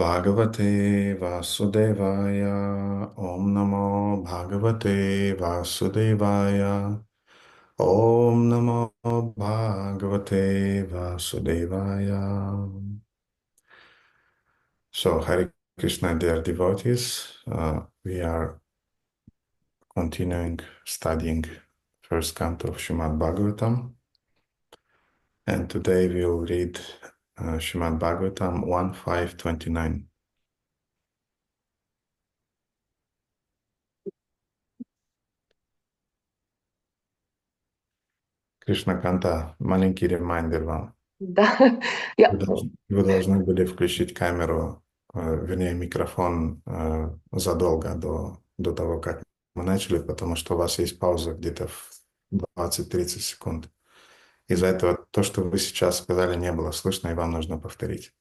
Bhagavate Vasudevaya. Om Namo Bhagavate Vasudevaya. Om Namo Bhagavate Vasudevaya. So, Hare Krishna, dear devotees, we are continuing studying first canto of Shrimad-Bhagavatam, and today we will read Shrimad-Bhagavatam 1.5.29. Кришна Канта, маленький ремайдер вам. Да, Вы я, вы должны были включить камеру, вернее, микрофон задолго до того, как мы начали, потому что у вас есть пауза где-то в 20-30 секунд. Из-за этого то, что вы сейчас сказали, не было слышно, и вам нужно повторить.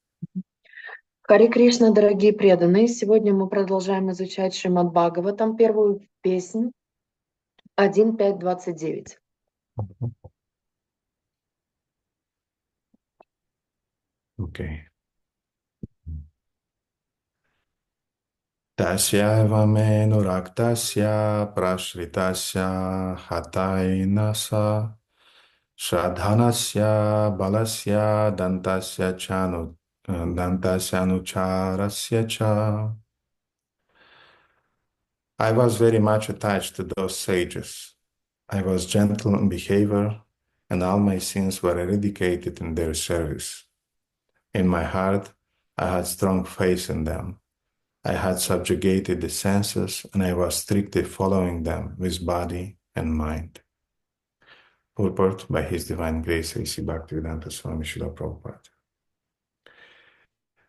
Харе Кришна, дорогие преданные. Сегодня мы продолжаем изучать Шримад-Бхагаватам, первую песнь 1.5.29. Окей. Тасьява менурактасья прашритасья хатайнаса Shradhanasya balasya dantasya anucharasya cha. I was very much attached to those sages. I was gentle in behavior, and all my sins were eradicated in their service. In my heart, I had strong faith in them. I had subjugated the senses, and I was strictly following them with body and mind. Purport by His Divine Grace A.C. Bhaktivedanta Swami Srila Prabhupada.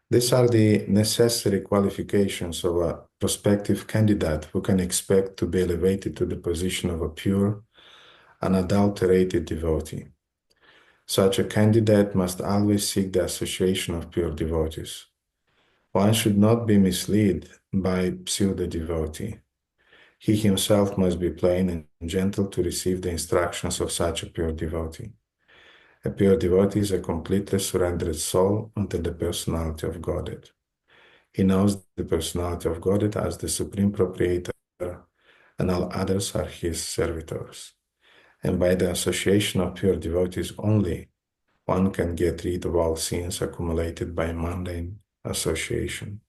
These are the necessary qualifications of a prospective candidate who can expect to be elevated to the position of a pure, unadulterated devotee. Such a candidate must always seek the association of pure devotees. One should not be misled by pseudo-devotee. He himself must be plain and gentle to receive the instructions of such a pure devotee. A pure devotee is a completely surrendered soul unto the personality of Godhead. He knows the personality of Godhead as the supreme proprietor, and all others are his servitors. And by the association of pure devotees only, one can get rid of all sins accumulated by mundane association.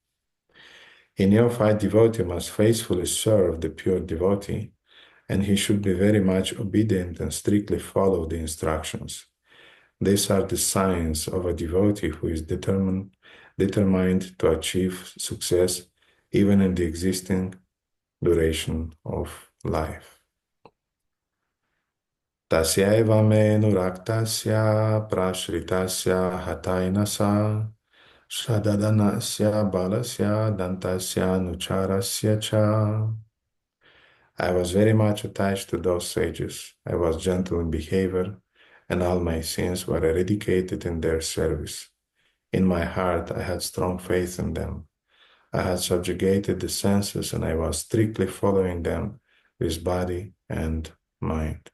A neophyte devotee must faithfully serve the pure devotee, and he should be very much obedient and strictly follow the instructions. These are the signs of a devotee who is determined to achieve success even in the existing duration of life. Tasyaiva menuraktasya prashritasya hatainasa shadadanasya balasya dantasya nucharasya cha. I was very much attached to those sages. I was gentle in behavior, and all my sins were eradicated in their service. In my heart, I had strong faith in them. I had subjugated the senses, and I was strictly following them with body and mind.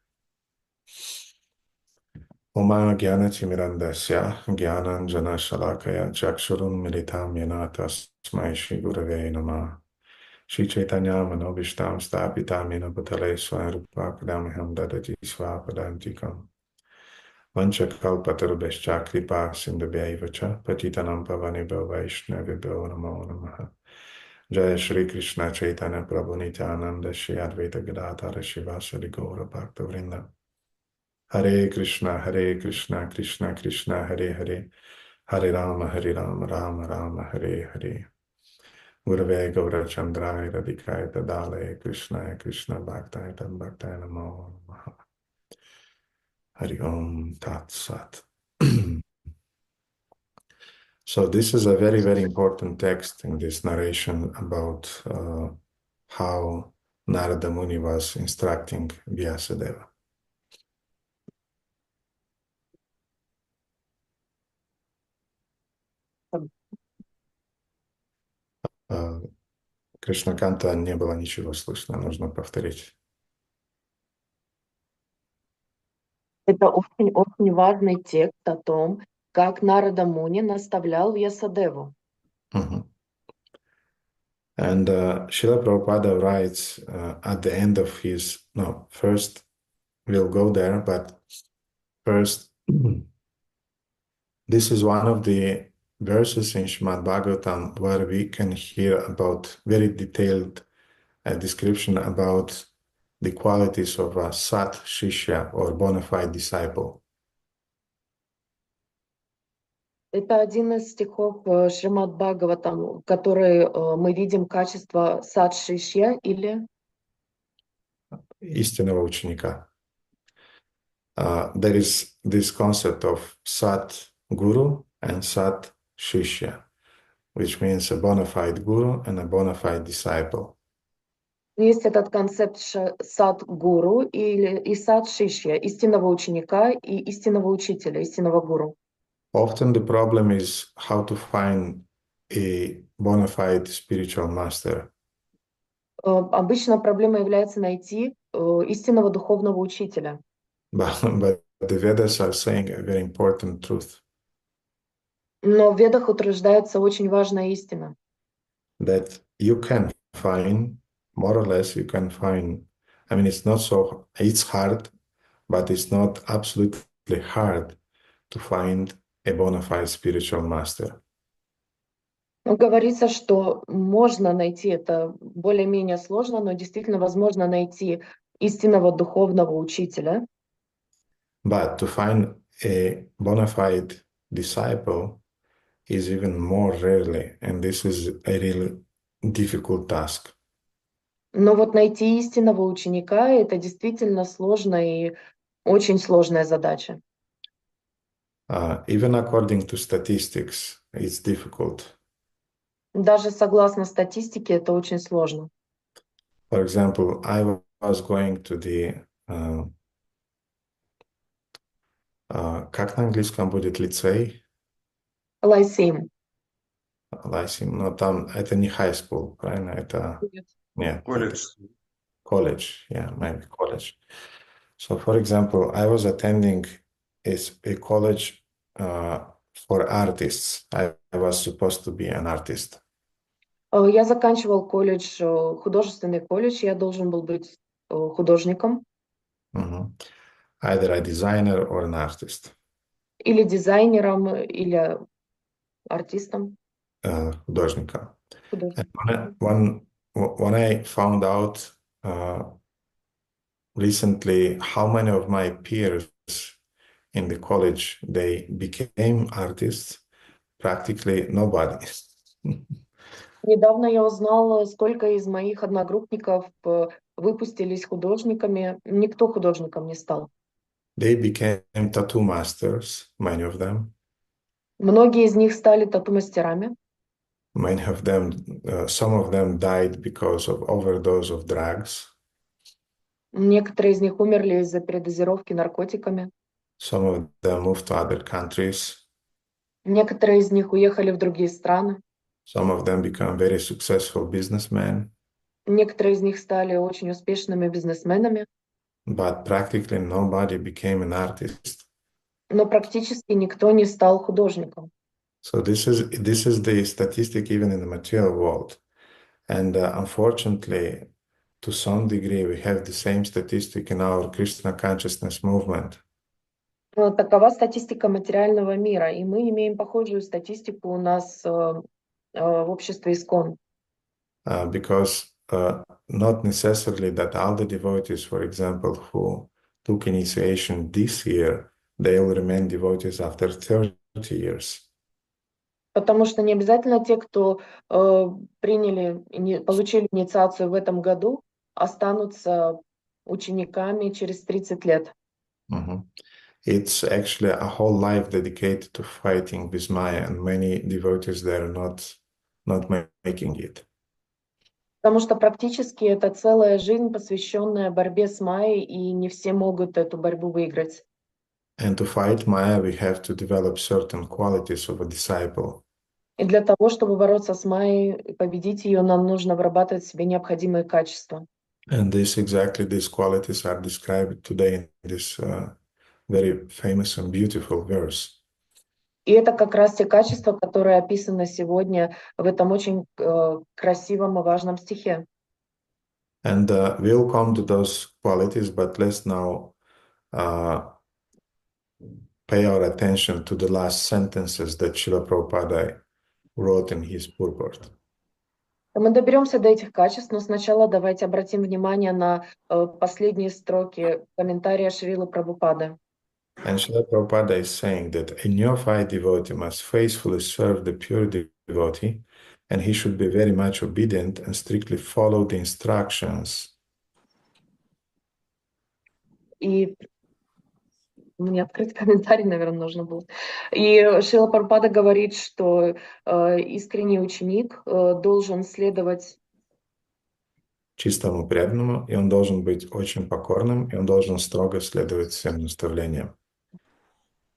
Oma Gyanachimirandasya Gyananjana Shalakaya Chakshurum Militam Yena Tasmai Shri Gurave Namah. Shri Chaitanya Manobishtam Stapitam Yena Bhutale Swarupa Kadamiham Dadati Swapadantikam. Vanchakalpatarubhascha kripa sindhubhyaiva cha patitanam pavanebhyo vaishnavibhyo namo namaha. Jaya Shri Krishna Chaitanya Prabhu Nityananda Shri Advaita Gadadhara Shivasari Gaura Bhakta Vrinda. Hare Krishna, Krishna Krishna, Hare Hare, Hare Rama, Rama Rama, Hare Hare. Gurave Gaura Chandrai Radhikaya Tadale Krishna Bhakta Namo Namaha. Hari Om Tat Sat. So this is a very, very important text in this narration about how Narada Muni was instructing Vyasadeva. Кришна Канта не было ничего слышно, нужно повторить. Это очень важный текст о том, как Нарада Муни наставлял Вьясадеву. Мгм. And Srila Prabhupada writes at the end of his, no, first we'll go there, but first, this is one of the verses in Shrimad-Bhagavatam where we can hear about very detailed description about the qualities of a Sat Shishya or bona fide disciple. Это один из стихов Шримад Бхагаватам, в который мы видим качество сад шишья или Истинного ученика. There is this concept of Sat Guru and Sat Shishya, which means a bona fide guru and a bona fide disciple. есть этот концепт сад гуру и сад шишья, истинного ученика и истинного учителя, истинного гуру. Often the problem is how to find a bona fide spiritual master. Обычно проблема является найти истинного духовного учителя. But the Vedas are saying a very important truth. Но в Ведах утверждается очень важная истина. That you can find, more or less, you can find, I mean, it's hard, but it's not absolutely hard to find a bona fide spiritual master. Говорится, что можно найти, это более-менее сложно, но действительно возможно найти истинного духовного учителя. But to find a bona fide disciple is even more rarely, and this is a really difficult task. Но вот найти истинного ученика — это действительно сложно и очень сложная задача. Even according to statistics, it's difficult. Даже согласно статистике, это очень сложно. For example, I was going to the как на английском будет лицей? Лайсим. Lyceum, но там это не high school, правильно? Это нет. Колледж. College, yeah, maybe college. So, for example, I was attending a college for artists. I was supposed to be an artist. Я заканчивал колледж, художественный колледж, я должен был быть художником Mhm. Either a designer or an artist. или дизайнером, или артистом. Художником. Художником. When I found out recently how many of my peers in the college they became artists, practically nobody. Недавно я узнала, сколько из моих одногруппников выпустились художниками. Никто художником не стал. They became tattoo masters, many of them. Многие из них стали тату-мастерами. Many of them, some of them died because of overdose of drugs. Некоторые из них умерли из-за передозировки наркотиками. Some of them moved to other countries. Некоторые из них уехали в другие страны. Some of them become very successful businessmen. Некоторые из них стали очень успешными бизнесменами. But practically nobody became an artist. Но практически никто не стал художником. So this is the statistic even in the material world. And unfortunately, to some degree, we have the same statistic in our Krishna consciousness movement. Такова статистика материального мира, и мы имеем похожую статистику у нас в обществе ИСККОН. Because not necessarily that all the devotees, for example, who took initiation this year, they will remain devotees after 30 years. Потому что не обязательно те, кто получили инициацию в этом году, останутся учениками через 30 лет. Mm-hmm. It's actually a whole life dedicated to fighting with Maya, and many devotees they are not making it. Потому что практически это целая жизнь, посвященная борьбе с Майей, и не все могут эту борьбу выиграть. And to fight Maya, we have to develop certain qualities of a disciple. И для того, чтобы бороться с Майей и победить ее, нам нужно вырабатывать в себе необходимые качества. And these qualities are described today in this very famous and beautiful verse. И это как раз те качества, которые описаны сегодня в этом очень красивом и важном стихе. And we'll come to those qualities, but let's now pay our attention to the last sentences that Srila Prabhupada wrote in his purport. Мы доберемся до этих качеств, но сначала давайте обратим внимание на последние строки комментария Шрилы Прабхупады. And Srila Prabhupada is saying that a neophyte devotee must faithfully serve the pure devotee, and he should be very much obedient and strictly follow the instructions. И мне открыть комментарий, наверное, нужно было. И Шрила Прабхупада говорит, что искренний ученик должен следовать Чистому преданному, и он должен быть очень покорным, и он должен строго следовать всем наставлениям.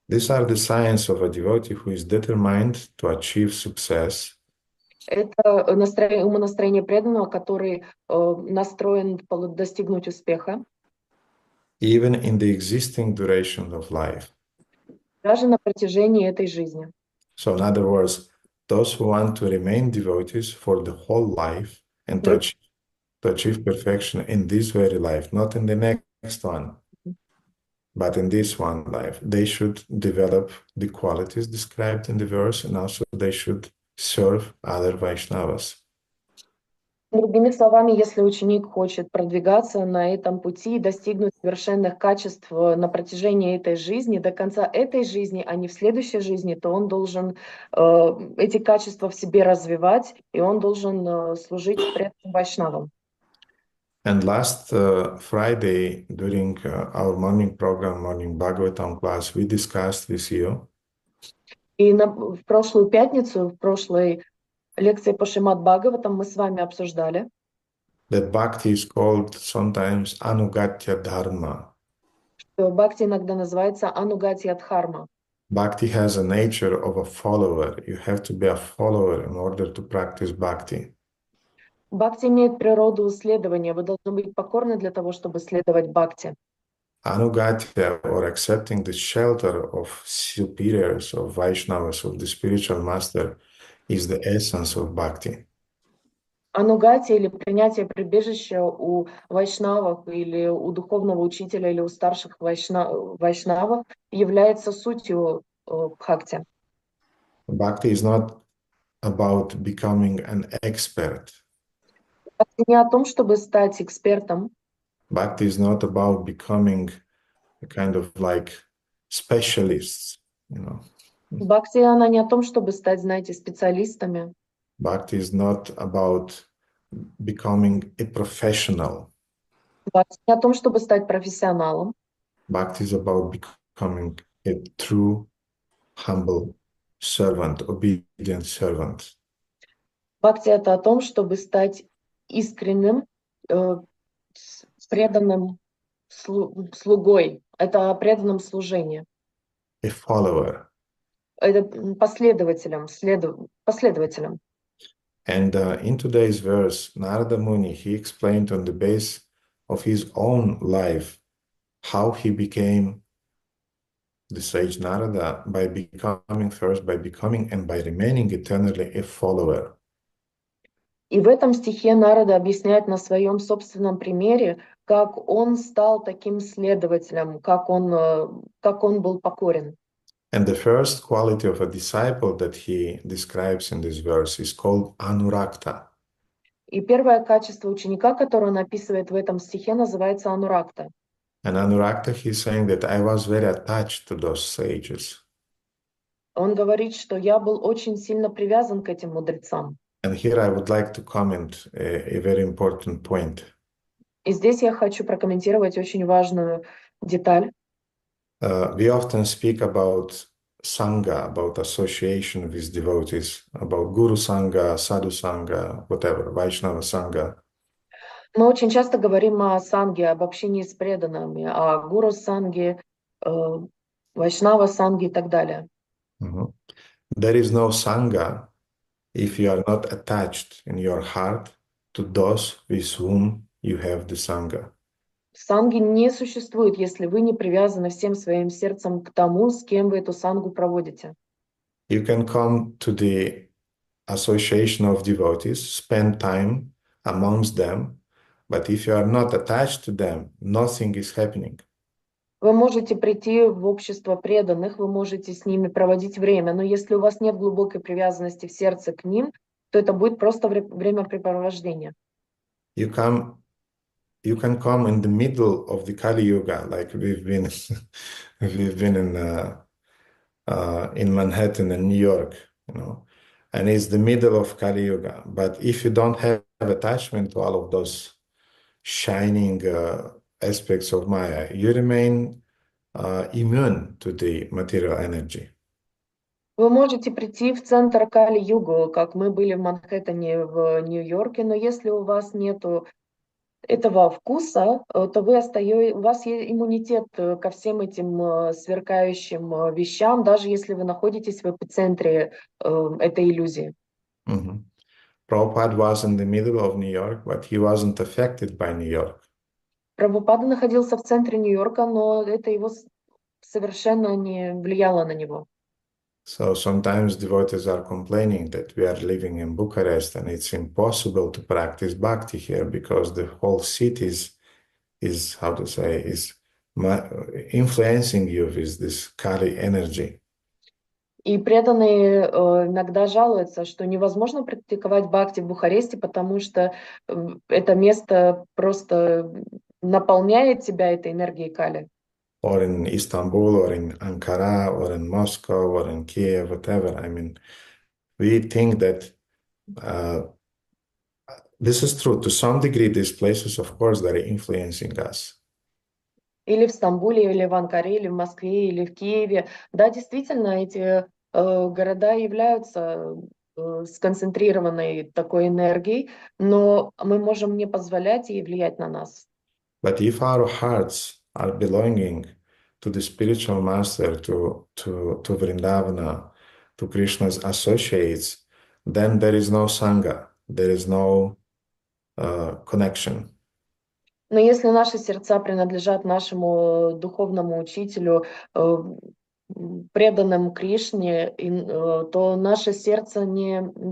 These are the signs of a devotee who is determined to achieve success. Это умонастроение преданного, который настроен достигнуть успеха. Even in the existing duration of life. Даже на протяжении этой жизни. So in other words, those who want to remain devotees for the whole life and to achieve perfection in this very life, not in the next one, but in this one life, they should develop the qualities described in the verse, and also they should serve other Vaishnavas. Другими словами, если ученик хочет продвигаться на этом пути и достигнуть совершенных качеств на протяжении этой жизни, до конца этой жизни, а не в следующей жизни, то он должен эти качества в себе развивать, и он должен служить преданным вайшнавам. And last Friday, during our morning program, morning Bhagavatam class, we discussed with you. И в прошлую пятницу, в прошлой лекции по Шримад-Бхагаватам мы с вами обсуждали, that bhakti is called sometimes anugatya dharma. что бхакти иногда называется анугатья дхарма. Bhakti has a nature of a follower. You have to be a follower in order to practice bhakti. Бхакти имеет природу следования. Вы должны быть покорны для того, чтобы следовать бхакти. Anugatya, or accepting the shelter of superiors, of Vaishnavas, of the spiritual master, is the essence of bhakti. Анугати или принятие прибежища у вайшнавов или у духовного учителя или у старших вайшнавов является сутью бхакти. Bhakti is not about becoming an expert. Бхакти не о том, чтобы стать экспертом. Bhakti is not about becoming a kind of like specialists, you know. Бхакти, она не о том, чтобы стать, знаете, специалистами. Bhakti is not about becoming a professional. Бхакти не о том, чтобы стать профессионалом. Bhakti is about becoming a true, humble servant, obedient servant. Бхакти это о том, чтобы стать искренним, преданным слугой. Это о преданном служении. A follower. Это последователем. And in today's verse, Narada Muni, he explained on the base of his own life how he became the sage Narada by becoming and by remaining eternally a follower. И в этом стихе Нарада объясняет на своем собственном примере, как он стал таким следователем, как он был покорен. And the first quality of a disciple that he describes in this verse is called anurakta. И первое качество ученика, которое он описывает в этом стихе, называется ануракта. And anurakta, he's saying that I was very attached to those sages. Он говорит, что я был очень сильно привязан к этим мудрецам. And here I would like to comment a very important point. И здесь я хочу прокомментировать очень важную деталь. We often speak about sangha, about association with devotees, about guru sangha, sadhu sangha, whatever, Vaishnava sangha. Мы очень часто говорим о санге, об общении с преданными, о гуру санге, вайшнава санге и так далее. There is no sangha if you are not attached in your heart to those with whom you have the sangha. Санги не существует, если вы не привязаны всем своим сердцем к тому, с кем вы эту сангу проводите. You can come to the association of devotees, spend time amongst them, but if you are not attached to them, nothing is happening. Вы можете прийти в общество преданных, вы можете с ними проводить время, но если у вас нет глубокой привязанности в сердце к ним, то это будет просто времяпрепровождение. You can come in the middle of the Kali Yuga, like we've been in Manhattan and New York, and it's the middle of Kali Yuga. But if you don't have attachment to all of those shining aspects of Maya, you remain immune to the material energy. Вы можете прийти в центр Кали-Югу, как мы были в Манхэттене в Нью-Йорке, но если у вас нету этого вкуса, то у вас есть иммунитет ко всем этим сверкающим вещам, даже если вы находитесь в эпицентре этой иллюзии. Mm-hmm. Prabhupada was in the middle of New York, but he wasn't affected by New York. Прабхупада находился в центре Нью-Йорка, но это его совершенно не влияло на него. So sometimes devotees are complaining that we are living in Bucharest and it's impossible to practice bhakti here because the whole city is how to say, influencing you with this Kali energy. И преданные иногда жалуются, что невозможно практиковать бхакти в Бухаресте, потому что это место просто наполняет тебя этой энергией Кали. Or in Istanbul, or in Ankara, or in Moscow, or in Kiev, whatever. I mean, we think that this is true. To some degree, these places, of course, they're influencing us. Или в Стамбуле, или в Анкаре, или в Москве, или в Киеве. Да, действительно, эти города являются сконцентрированной такой энергией, но мы можем не позволять ей влиять на нас. But if our hearts are belonging to the spiritual master, to Vrindavana, to Krishna's associates, then there is no sangha, there is no connection. Но если наши сердца принадлежат нашему духовному учителю, преданным Кришне, то наше сердце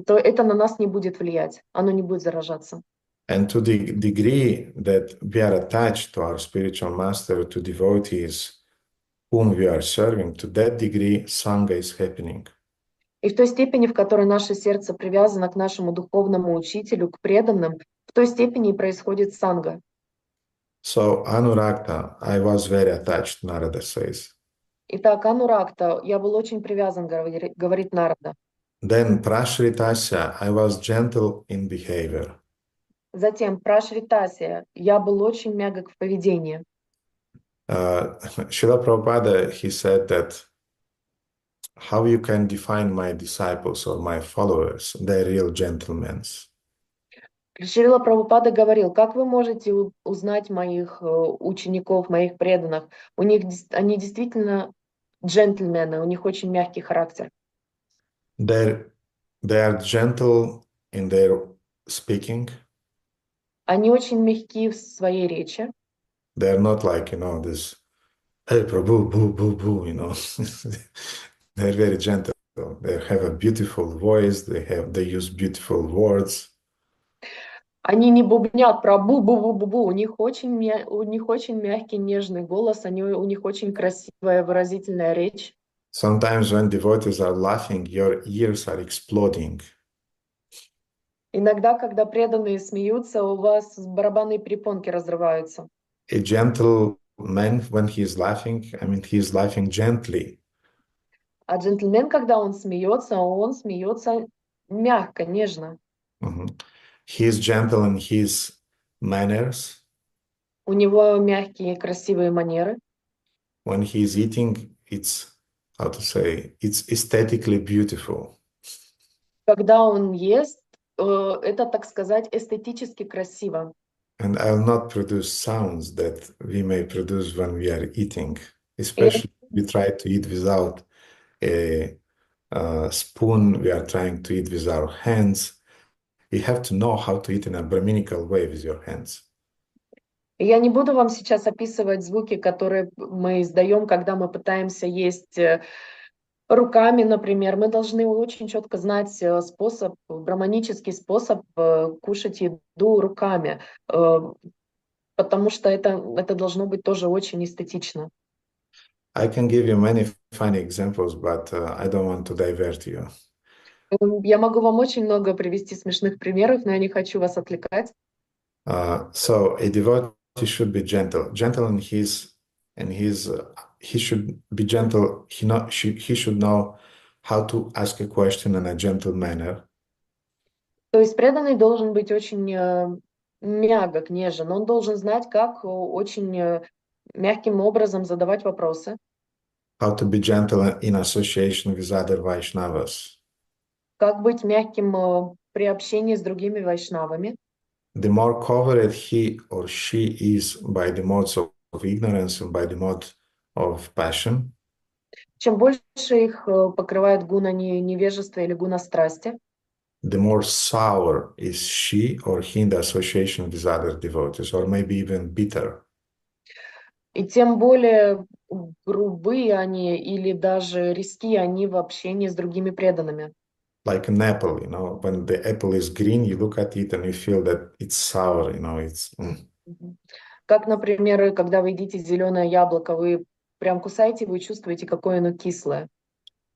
то это на нас не будет влиять, оно не будет заражаться. And to the degree that we are attached to our spiritual master, to devotees whom we are serving, to that degree sangha is happening. И в той степени, в которой наше сердце привязано к нашему духовному учителю, к преданным, в той степени и происходит санга. So Anurakta, I was very attached, Narada says. Итак, Ануракта, я был очень привязан, говорит Нарада. Then Prashritasya, I was gentle in behavior. Затем Прашритасия, я был очень мягок в поведении. Srila Prabhupada, he said that how you can define my disciples or my followers, they're real gentlemen. Шрила Прабхупада говорил, как вы можете узнать моих учеников, моих преданных? Они действительно джентльмены, у них очень мягкий характер. They are gentle in their speaking. Они очень мягки в своей речи. They are not like, this, hey, Prabhu, boo, boo, boo, They're very gentle. They have a beautiful voice. They use beautiful words. Они не бубнят про бу-бу-бу-бу-бу. У них очень мягкий, нежный голос, у них очень красивая, выразительная речь. Sometimes when devotees are laughing, your ears are exploding. Иногда, когда преданные смеются, у вас барабанные перепонки разрываются. A gentle man, when he is laughing, he is laughing gently. А джентльмен, когда он смеется мягко, нежно. He is gentle in his manners. У него мягкие, красивые манеры. When he is eating, it's aesthetically beautiful. Когда он ест, это, так сказать, эстетически красиво. And I'll not produce sounds that we may produce when we are eating, especially if we try to eat without a spoon, we are trying to eat with our hands. You have to know how to eat in a Brahminical way with your hands. Я не буду вам сейчас описывать звуки, которые мы издаем, когда мы пытаемся есть Руками, например, мы должны очень четко знать способ, браманический способ кушать еду руками, потому что это должно быть тоже очень эстетично. I can give you many funny examples, but I don't want to divert you. Я могу вам очень много привести смешных примеров, но я не хочу вас отвлекать. So a devotee should be gentle he should be gentle. He should know how to ask a question in a gentle manner. То есть преданный должен быть очень мягок, нежен. Он должен знать, как очень мягким образом задавать вопросы, How to be gentle in association with other Vaishnavas. как быть мягким при общении с другими вайшнавами. The more covered he or she is by the modes of ignorance and by the mode of passion, Чем больше их покрывает гуна невежества или гуна страсти, the more sour is she or he in the association with other devotees, or maybe even bitter. и тем более грубые они или даже резкие они в общении с другими преданными. Like an apple, when the apple is green, you look at it and you feel that it's sour, it's. Мгм. Как, например, когда вы едите зеленое яблоко, вы прям кусаете, вы чувствуете, какое оно кислое.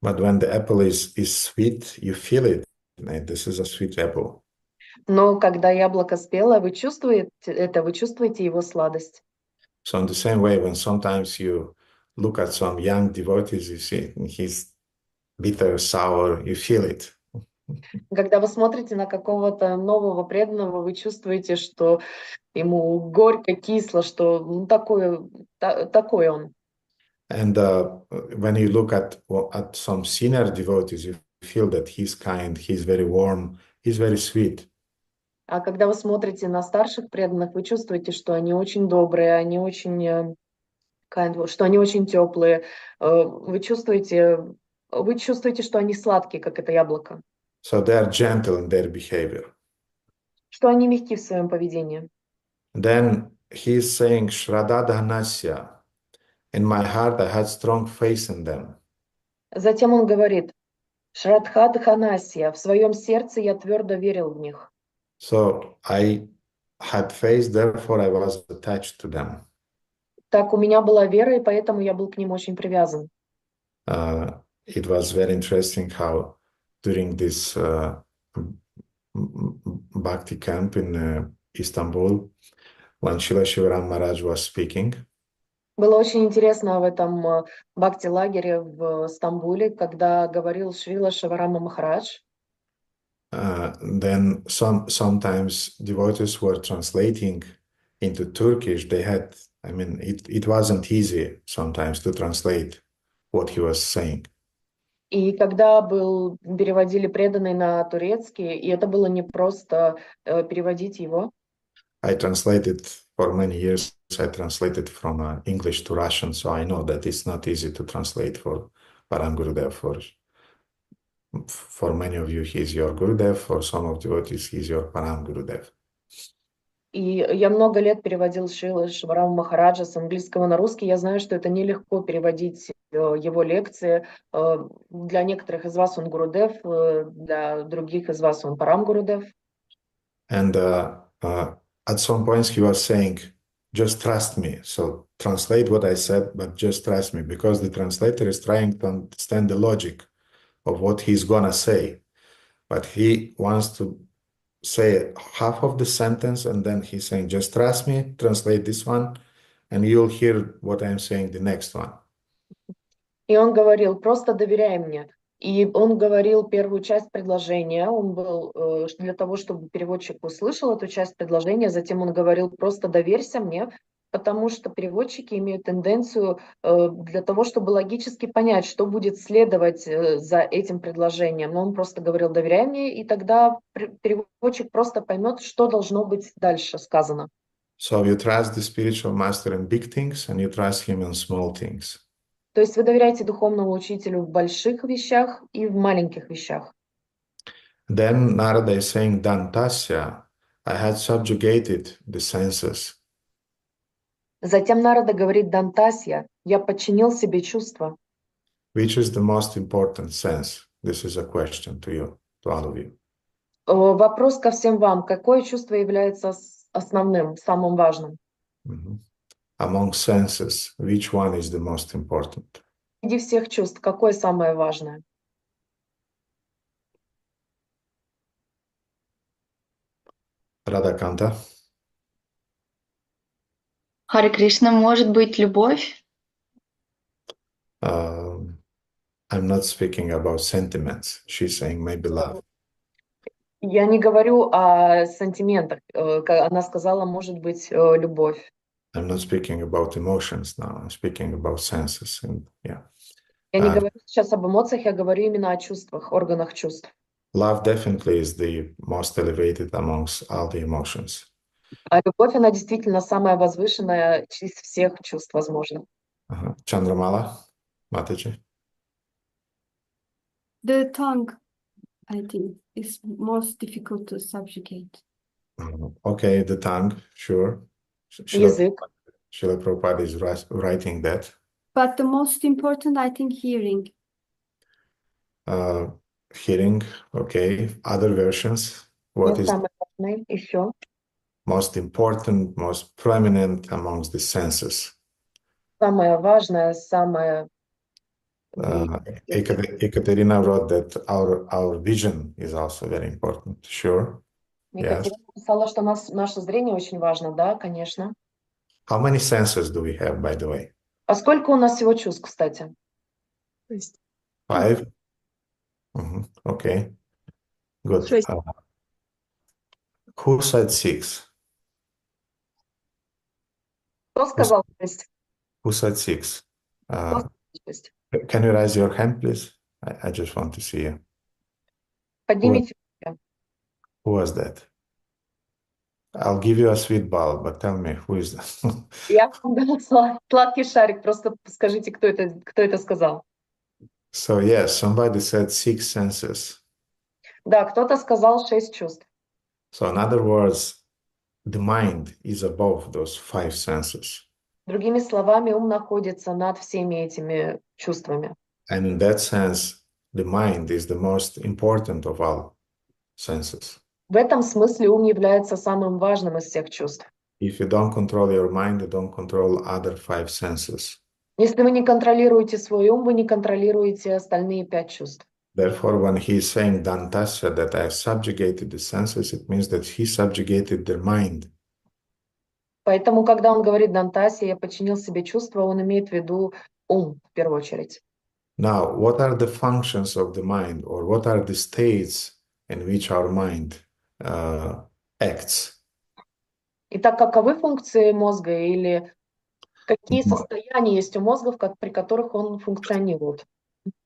But when the apple is sweet, you feel it. This is a sweet apple. Но когда яблоко спелое, вы чувствуете это, вы чувствуете его сладость. So in the same way, when sometimes you look at some young devotees, you see he's bitter, sour, you feel it. Когда вы смотрите на какого-то нового преданного, вы чувствуете, что ему горько, кисло, что ну, такой он. And when you look at some senior devotees, you feel that he's kind, he's very warm, he's very sweet. А когда вы смотрите на старших преданных, вы чувствуете, что они очень добрые, они очень что они очень теплые. Вы чувствуете, что они сладкие, как это яблоко, So they are gentle in their behavior. что они мягки в своем поведении. Then he's saying, Shradadhanasya. In my heart, I had strong faith in them. Затем он говорит, Шрадха Дханасия, в своем сердце я твердо верил в них. So I had faith, therefore I was attached to them. Так у меня была вера, и поэтому я был к ним очень привязан. It was very interesting how during this Bhakti camp in Istanbul, when Srila Shivaram Maharaj was speaking, Было очень интересно в этом бхакти-лагере в Стамбуле, когда говорил Шрила Шиварама Махарадж. then sometimes devotees were translating into Turkish. It wasn't easy sometimes to translate what he was saying. И когда переводили преданный на турецкий, и это было не просто переводить его. I translated for many years. I translated from English to Russian, so I know that it's not easy to translate for Param Gurudev. For many of you, he is your Gurudev. For some of devotees, he is your Param Gurudev. И я много лет переводил Шрила Шиварама Махараджа с английского на русский. Я знаю, что это нелегко переводить его лекции. Для некоторых из вас он Гурудев, для других из вас он Парам Гурудев. And at some points, he was saying, just trust me. So translate what I said, but just trust me, because the translator is trying to understand the logic of what he's gonna say. But he wants to say half of the sentence, and then he's saying, just trust me, translate this one, and you'll hear what I'm saying the next one. И он говорил, просто доверяй мне. И он говорил первую часть предложения, он был для того, чтобы переводчик услышал эту часть предложения, затем он говорил, просто доверься мне, потому что переводчики имеют тенденцию для того, чтобы логически понять, что будет следовать за этим предложением. Но он просто говорил, доверяй мне, и тогда переводчик просто поймет, что должно быть дальше сказано. So you trust the spiritual master in big things, and you trust him in small things. То есть вы доверяете духовному учителю в больших вещах и в маленьких вещах. Then Narada is saying, Dantasya, I had subjugated the senses. Затем Нарада говорит Дантасья, я подчинил себе чувства. Which is the most important sense? This is a question to you, to all of you. Вопрос ко всем вам. Какое чувство является основным, самым важным? Among senses, which one is the most important? Среди всех чувств, какое самое важное? Радаканта? Харе Кришна, может быть, любовь? I'm not speaking about sentiments. She's saying maybe love. Я не говорю о сантиментах. Она сказала, может быть, любовь. I'm not speaking about emotions now. I'm speaking about senses. And yeah. Я не говорю сейчас об эмоциях, я говорю именно о чувствах, органах чувств. Love definitely is the most elevated amongst all the emotions. А любовь, она действительно самая возвышенная из всех чувств возможных. Chandramala, Mataji? The tongue, I think, is most difficult to subjugate. Okay, the tongue, sure. Язык. Srila Prabhupada is writing that. But the most important, I think, hearing. Hearing, okay. Other versions. What is самое важное еще? most important, most prominent amongst the senses? Самое важное, самое... Ekaterina wrote that our vision is also very important. Sure. Екатерина написала, что наше зрение очень важно, да, конечно. How many senses do we have, by the way? А сколько у нас всего чувств, кстати? 5? Okay. Good. 6. Who said 6? Кто сказал 6? Who said 6? Шесть. Can you raise your hand, please? I just want to see you. Поднимите. Who was that? I'll give you a sweet ball, but tell me, who is that? Я вам дала сладкий шарик, просто скажите, кто это сказал. So yes, somebody said 6 senses. Да, кто-то сказал 6 чувств. So in other words, the mind is above those 5 senses. Другими словами, ум находится над всеми этими чувствами. And in that sense, the mind is the most important of all senses. В этом смысле ум является самым важным из всех чувств. If you don't control your mind, you don't control other 5 senses. Если вы не контролируете свой ум, вы не контролируете остальные 5 чувств. Therefore, when he is saying Dantasya, that I have subjugated the senses, it means that he subjugated their mind. Поэтому, когда он говорит Дантасе, я подчинил себе чувства, он имеет в виду ум в первую очередь. Now, what are the functions of the mind, or what are the states in which our mind acts? Итак, каковы функции мозга или какие состояния есть у мозга, при которых он функционирует?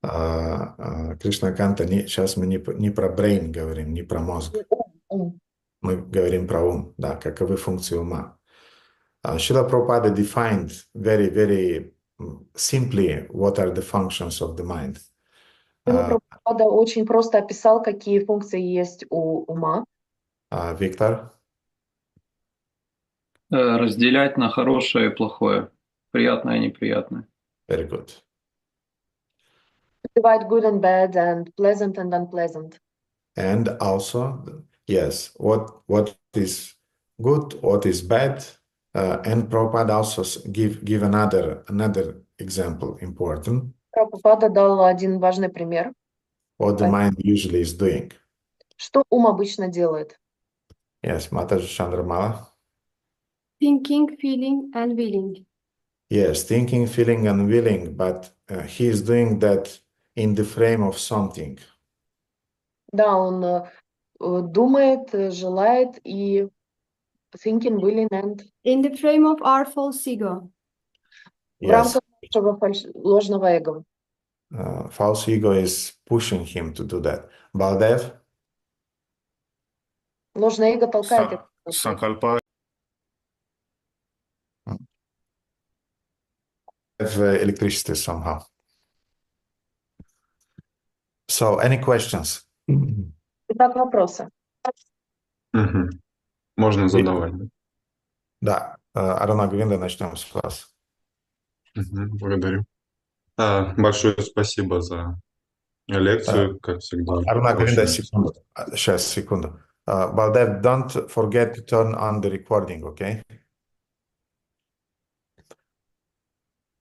Кришна Канта, сейчас мы не про brain говорим, не про мозг. Мы говорим про ум, да, каковы функции ума. Srila Prabhupada defined very, very simply what are the functions of the mind. Прабхупада очень просто описал, какие функции есть у ума. Виктор? Разделять на хорошее и плохое, приятное и неприятное. Very good. Divide good and bad and pleasant and unpleasant. And also, yes, what is good, what is bad, and Prabhupada also give another example important. Прабхупада дал один важный пример. What the mind usually is doing. Что ум обычно делает? Yes, Mataji Chandramala. Thinking, feeling, and willing. Yes, thinking, feeling, and willing, but he is doing that in the frame of something. Да, он думает, желает и thinking, willing and... In the frame of our false ego. В рамках нашего ложного эго. False ego is pushing him to do that. Baldev? Ложное эго толкает. Sankalpa. Have electricity somehow. So, any questions? Итак, вопросы. Можно задавать. Да, Арана Гвинда, начнем с вас. Благодарю. Большое спасибо за лекцию, как всегда. Aruna Govinda, Очень... секунду. Сейчас, секунду. Baldev, don't forget to turn on the recording, okay?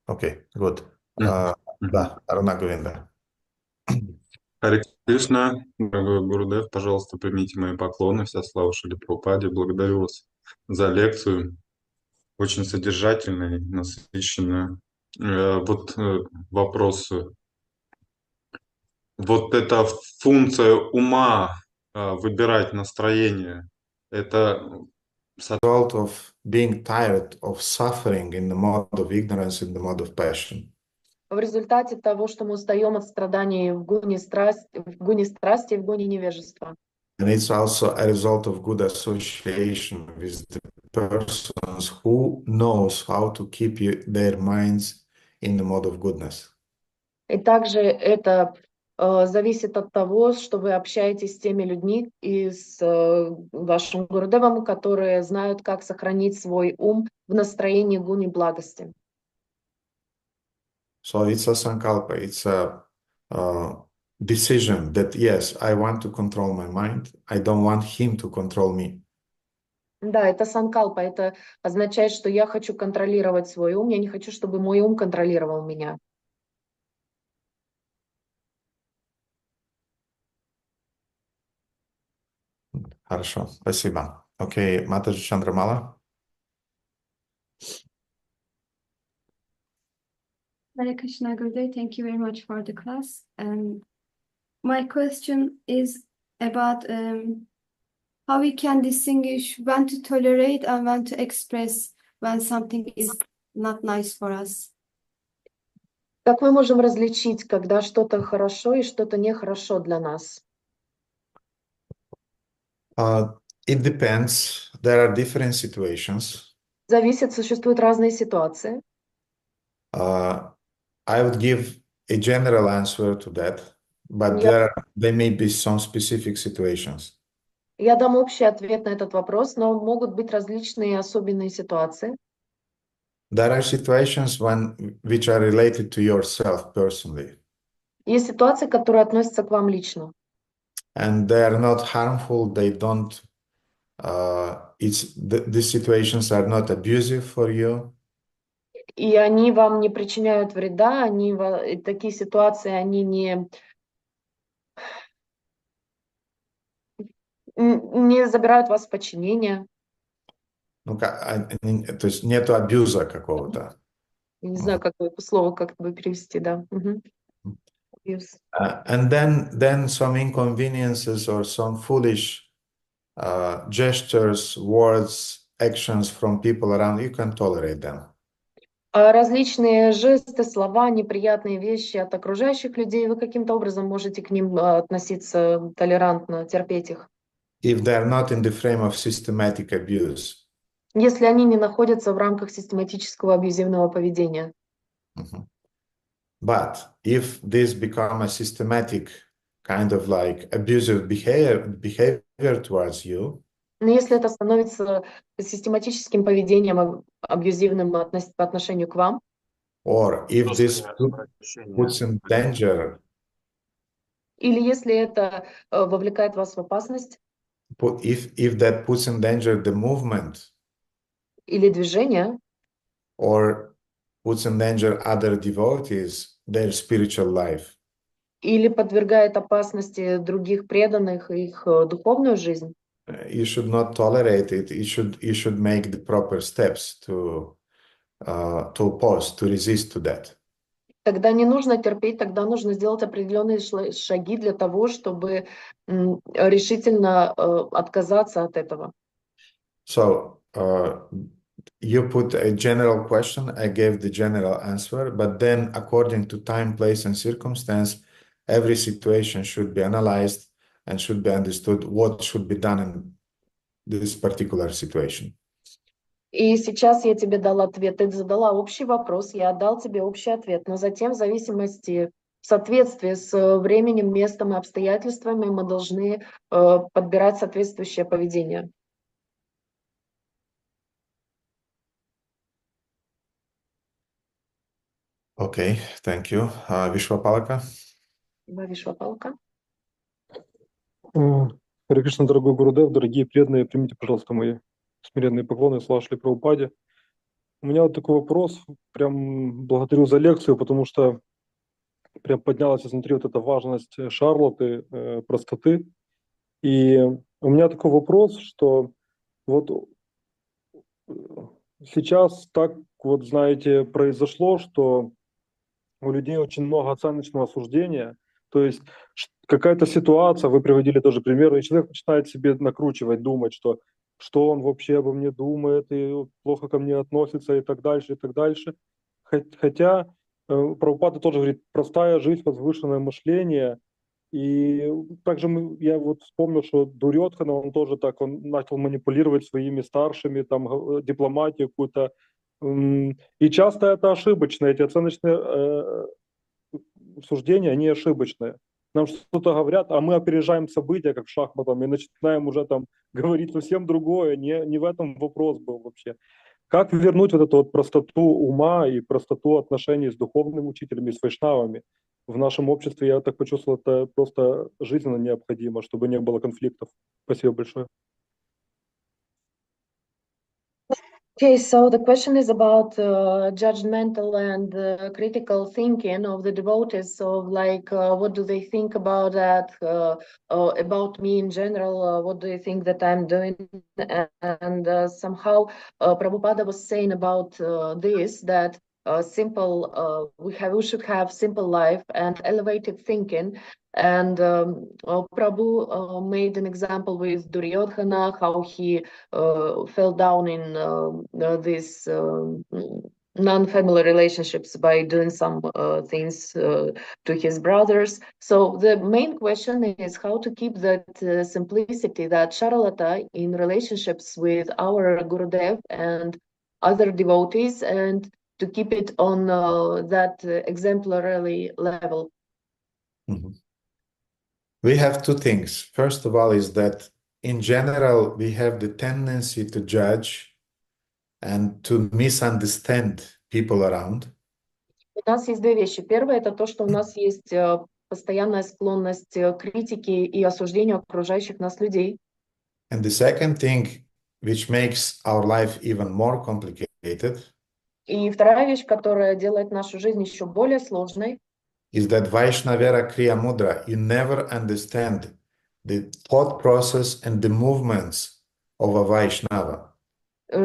Okay, good. Мгм. Мгм. Да, Aruna Govinda. Харе Кришна, дорогой Гурудев, пожалуйста, примите мои поклоны. Вся слава Шри Прабхупаде. Благодарю вас за лекцию. Очень содержательная, насыщенная. Вопрос. Вот эта функция ума выбирать настроение, это Result of being tired of suffering in the mode of ignorance, in the mode of passion. В результате того, что мы устаем от страданий в гуне страсти и в гуне невежества. And it's also a result of good association with the persons who knows how to keep their minds in the mode of goodness. И также это зависит от того, что вы общаетесь с теми людьми и с вашим гурудевом, которые знают, как сохранить свой ум в настроении гуни благости. So it's a sankalpa, it's a decision that yes, I want to control my mind. I don't want him to control me. Да, это санкалпа, это означает, что я хочу контролировать свой ум, я не хочу, чтобы мой ум контролировал меня. Хорошо, спасибо. Окей, Матаджи Чандрамала. Hare Krishna Gurudev, thank you very much for the class. My question is about how we can distinguish when to tolerate and when to express when something is not nice for us. Как мы можем различить, когда что-то хорошо и что-то нехорошо для нас? It depends. There are different situations. Зависит, существуют разные ситуации. I would give a general answer to that, but Я, there may be some specific situations. я дам общий ответ на этот вопрос, но могут быть различные особенные ситуации. There are situations which are related to yourself personally, Есть ситуации, которые относятся к вам лично. and they are not harmful. They don't. These situations are not abusive for you. И они вам не причиняют вреда, и такие ситуации, они не забирают вас в подчинение. Ну, то есть нету абьюза какого-то. Я не знаю, как это слово как-то перевести, да. Abuse. And then some inconveniences or some foolish gestures, words, actions from people around, you can tolerate them. А различные жесты, слова, неприятные вещи от окружающих людей, вы каким-то образом можете к ним относиться толерантно, терпеть их. If they are not in the frame of systematic abuse. Если они не находятся в рамках систематического абьюзивного поведения. But if this become a systematic kind of like abusive behavior towards you, Но если это становится систематическим поведением абьюзивным по отношению к вам, or if this puts in danger, или если это вовлекает вас в опасность, if that puts in danger the movement, или движение, or puts in danger other devotees, their spiritual life, или подвергает опасности других преданных и их духовную жизнь, you should not tolerate it. You should make the proper steps to oppose, to resist to that. тогда не нужно терпеть, тогда нужно сделать определенные шаги для того, чтобы решительно отказаться от этого. So you put a general question, I gave the general answer, but then according to time, place, and circumstance, every situation should be analyzed and should be understood what should be done in this particular situation. И сейчас я тебе дала ответ, ты задала общий вопрос, я дал тебе общий ответ, но затем в зависимости, в соответствии с временем, местом и обстоятельствами мы должны подбирать соответствующее поведение. Okay, thank you. Vishwapalaka? Вишвапалка. Харе Кришна, дорогой Гурудев, дорогие преданные, примите, пожалуйста, мои смиренные поклоны, слава Шри Прабхупаде. У меня вот такой вопрос, прям благодарю за лекцию, потому что прям поднялась изнутри вот эта важность Шарлотты, простоты. И у меня такой вопрос, что вот сейчас так вот, знаете, произошло, что у людей очень много оценочного суждения. То есть какая-то ситуация, вы приводили тоже пример, и человек начинает себе накручивать, думать, что он вообще обо мне думает, и плохо ко мне относится, и так дальше, и так дальше. Хотя Прабхупада тоже говорит, простая жизнь, возвышенное мышление. И также я вот вспомнил, что Дурьодхана, он тоже так, он начал манипулировать своими старшими, там, дипломатию какую-то. И часто это ошибочно, эти оценочные суждения, они ошибочные. Нам что-то говорят, а мы опережаем события, как в шахматах, и начинаем уже там говорить совсем другое, не в этом вопрос был вообще. Как вернуть вот эту вот простоту ума и простоту отношений с духовными учителями, с вайшнавами? В нашем обществе, я так почувствовал, это просто жизненно необходимо, чтобы не было конфликтов. Спасибо большое. Okay, so the question is about judgmental and critical thinking of the devotees. So, like, what do they think about that? About me in general? What do you think that I'm doing? And somehow, Prabhupada was saying about this that we should have simple life and elevated thinking. And Prabhu made an example with Duryodhana, how he fell down in these non-family relationships by doing some things to his brothers. So the main question is how to keep that simplicity, that Charalata in relationships with our Gurudev and other devotees, and to keep it on that exemplary level. Mhm. We have two things. First of all is that in general, we have the tendency to judge and to misunderstand people around. У нас есть две вещи. Первое — это то, что у нас есть постоянная склонность к критике и осуждению окружающих нас людей. And the second thing, which makes our life even more complicated, И вторая вещь, которая делает нашу жизнь еще более сложной, is that Vaishnavera Kriya Mudra, you never understand the thought process and the movements of a Vaishnava.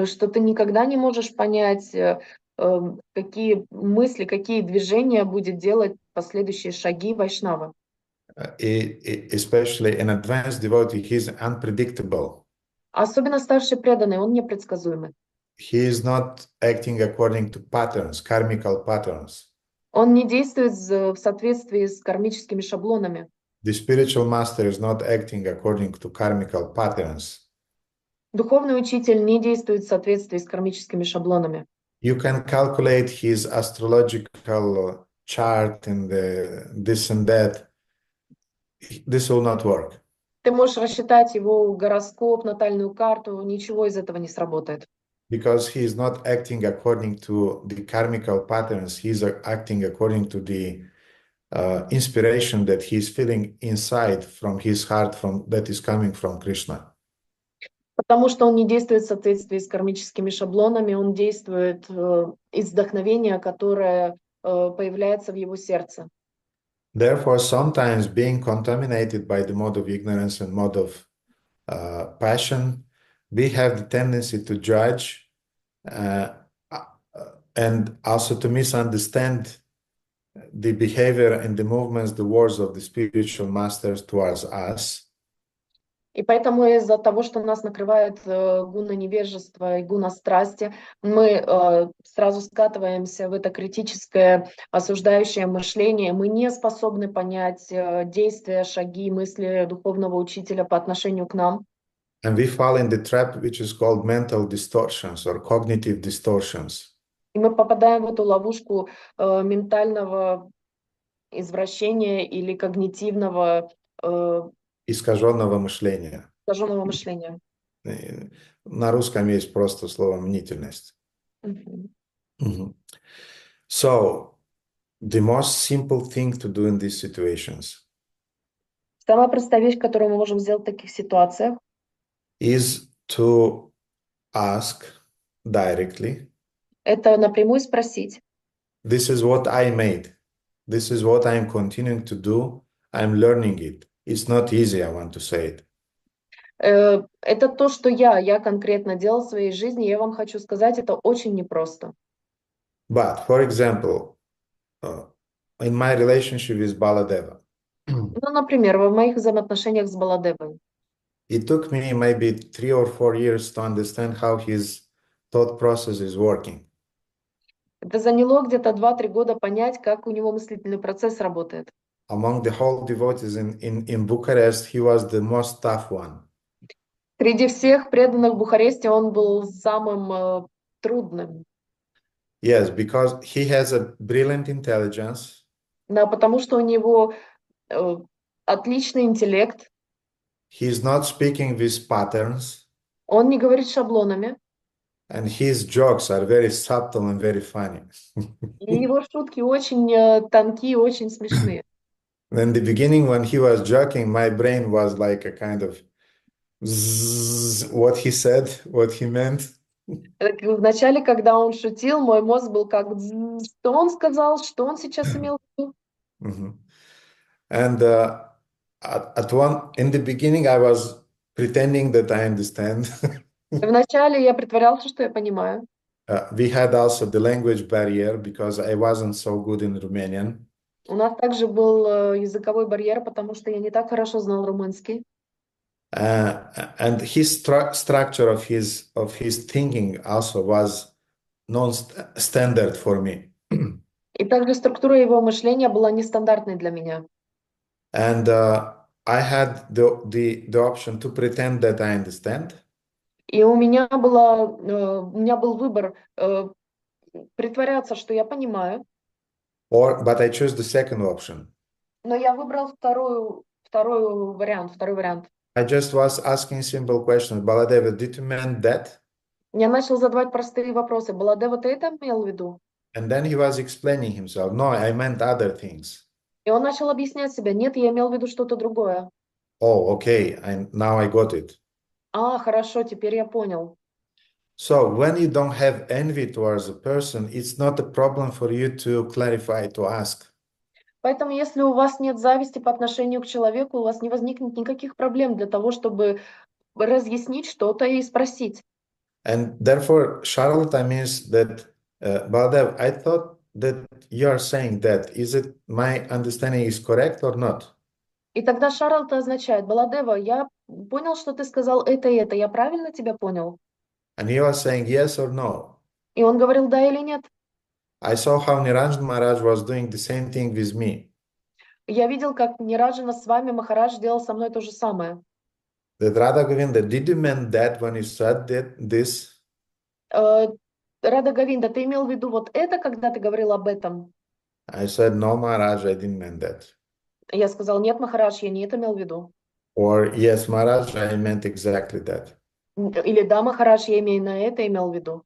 Что ты никогда не можешь понять, какие мысли, какие движения будет делать последующие шаги Вайшнава. Especially an advanced devotee, he is unpredictable. Особенно старший преданный, он непредсказуемый. He is not acting according to patterns, karmical patterns. Он не действует в соответствии с кармическими шаблонами. The spiritual master is not acting according to karmical patterns. Духовный учитель не действует в соответствии с кармическими шаблонами. You can calculate his astrological chart and this and that. This will not work. Ты можешь рассчитать его гороскоп, натальную карту, ничего из этого не сработает. Because he is not acting according to the karmical patterns, he is acting according to the inspiration that he is feeling inside from his heart, that is coming from Krishna. Потому что он не действует в соответствии с кармическими шаблонами, он действует из вдохновения, которое появляется в его сердце. Therefore, sometimes being contaminated by the mode of ignorance and mode of passion, we have the tendency to judge and also to misunderstand the behavior and the movements, the words of the spiritual masters towards us. И поэтому из-за того, что нас накрывает гуна невежества и гуна страсти, мы сразу скатываемся в это критическое, осуждающее мышление. Мы не способны понять действия, шаги, мысли духовного учителя по отношению к нам. And we fall in the trap which is called mental distortions or cognitive distortions. И мы попадаем в эту ловушку ментального извращения или когнитивного Искаженного мышления. искаженного мышления. На русском есть просто слово мнительность. So, the most simple thing to do in these situations Самая простая вещь, которую мы можем сделать в таких ситуациях, is to ask directly, это напрямую спросить. this is what I made. This is what I'm continuing to do. I'm learning it. It's not easy, I want to say it. Это то, что я конкретно делал в своей жизни. Я вам хочу сказать, это очень непросто. But, for example, in my relationship with Baladeva, Ну, например, в моих взаимоотношениях с Баладевой. it took me maybe 3 or 4 years to understand how his thought process is working. Это заняло где-то 2-3 года понять, как у него мыслительный процесс работает. Among the whole devotees in Bucharest, he was the most tough one. Среди всех преданных в Бухаресте он был самым трудным. Yes, because he has a brilliant intelligence. Да, потому что у него отличный интеллект. He's not speaking with patterns. Он не говорит шаблонами. And his jokes are very subtle and very funny. И его шутки очень тонкие, очень смешные. In the beginning, when he was joking, my brain was like a kind of zzz, what he said, what he meant. Вначале, когда он шутил, мой мозг был как, что он сказал, что он сейчас имел в виду. And in the beginning, I was pretending that I understand. Вначале я притворялся, что я понимаю. We had also the language barrier because I wasn't so good in Romanian. У нас также был языковой барьер, потому что я не так хорошо знал румынский. And his structure of his thinking also was non-standard for me. И также структура его мышления была нестандартной для меня. And I had the option to pretend that I understand. И у меня был выбор притворяться, что я понимаю. But I chose the second option. Но я выбрал второй вариант. I just was asking simple questions. Baladeva, did you mean that? Я начал задавать простые вопросы. Баладева, ты это имел в виду? And then he was explaining himself. No, I meant other things. И он начал объяснять себя. Нет, я имел в виду что-то другое. Oh, okay. Now I got it. Хорошо, теперь я понял. So when you don't have envy towards a person, it's not a problem for you to clarify, to ask. Поэтому, если у вас нет зависти по отношению к человеку, у вас не возникнет никаких проблем для того, чтобы разъяснить что-то и спросить. And therefore, Charlotte means that, Baladev, I thought that you are saying that. Is it my understanding is correct or not? И тогда Шарлотта означает, Баладева, я понял, что ты сказал это и это. Я правильно тебя понял? And he was saying yes or no. И он говорил да или нет. I saw how Niranjan Maharaj was doing the same thing with me. Я видел, как Нираджана с вами Махарадж делал со мной то же самое. That Radha Govinda, did you mean that when you said this? Рада Говинда, ты имел в виду вот это, когда ты говорил об этом? I said, no, Maharaj, I didn't mean that. Я сказал, нет, Махарадж, я не это имел в виду. Or, yes, Maharaj, I meant exactly that. Или да, Махарадж, я именно это имел в виду.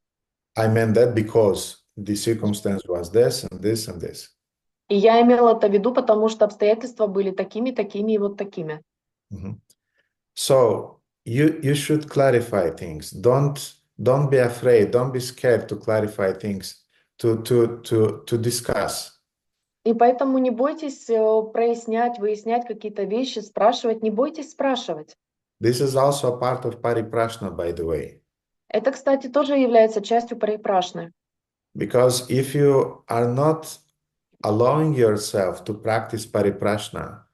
I meant that because the circumstance was this and this and this. И я имел это в виду, потому что обстоятельства были такими, такими и вот такими. So you should clarify things. Don't be afraid. Don't be scared to clarify things, to discuss. И поэтому не бойтесь прояснять, выяснять какие-то вещи, спрашивать. Не бойтесь спрашивать. This is also a part of Pariprashna, by the way. Это, кстати, тоже является частью парипрашны. Because if you are not allowing yourself to practice Pariprashna,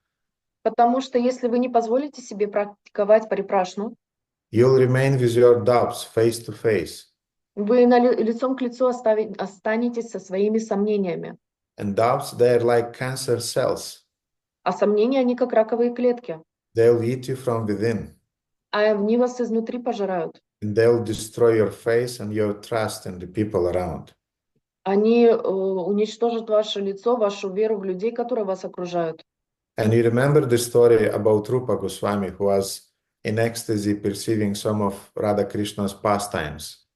Потому что если вы не позволите себе практиковать парипрашну, you'll remain with your doubts face to face. вы лицом к лицу останетесь со своими сомнениями. And doubts, they're like cancer cells. А сомнения, они как раковые клетки. They'll eat you from within. А они вас изнутри пожирают. And they'll destroy your faith and your trust in the people around. Они уничтожат ваше лицо, вашу веру в людей, которые вас окружают. And you remember the story about Rupa Goswami, who was in ecstasy perceiving some of Radha Krishna's pastimes.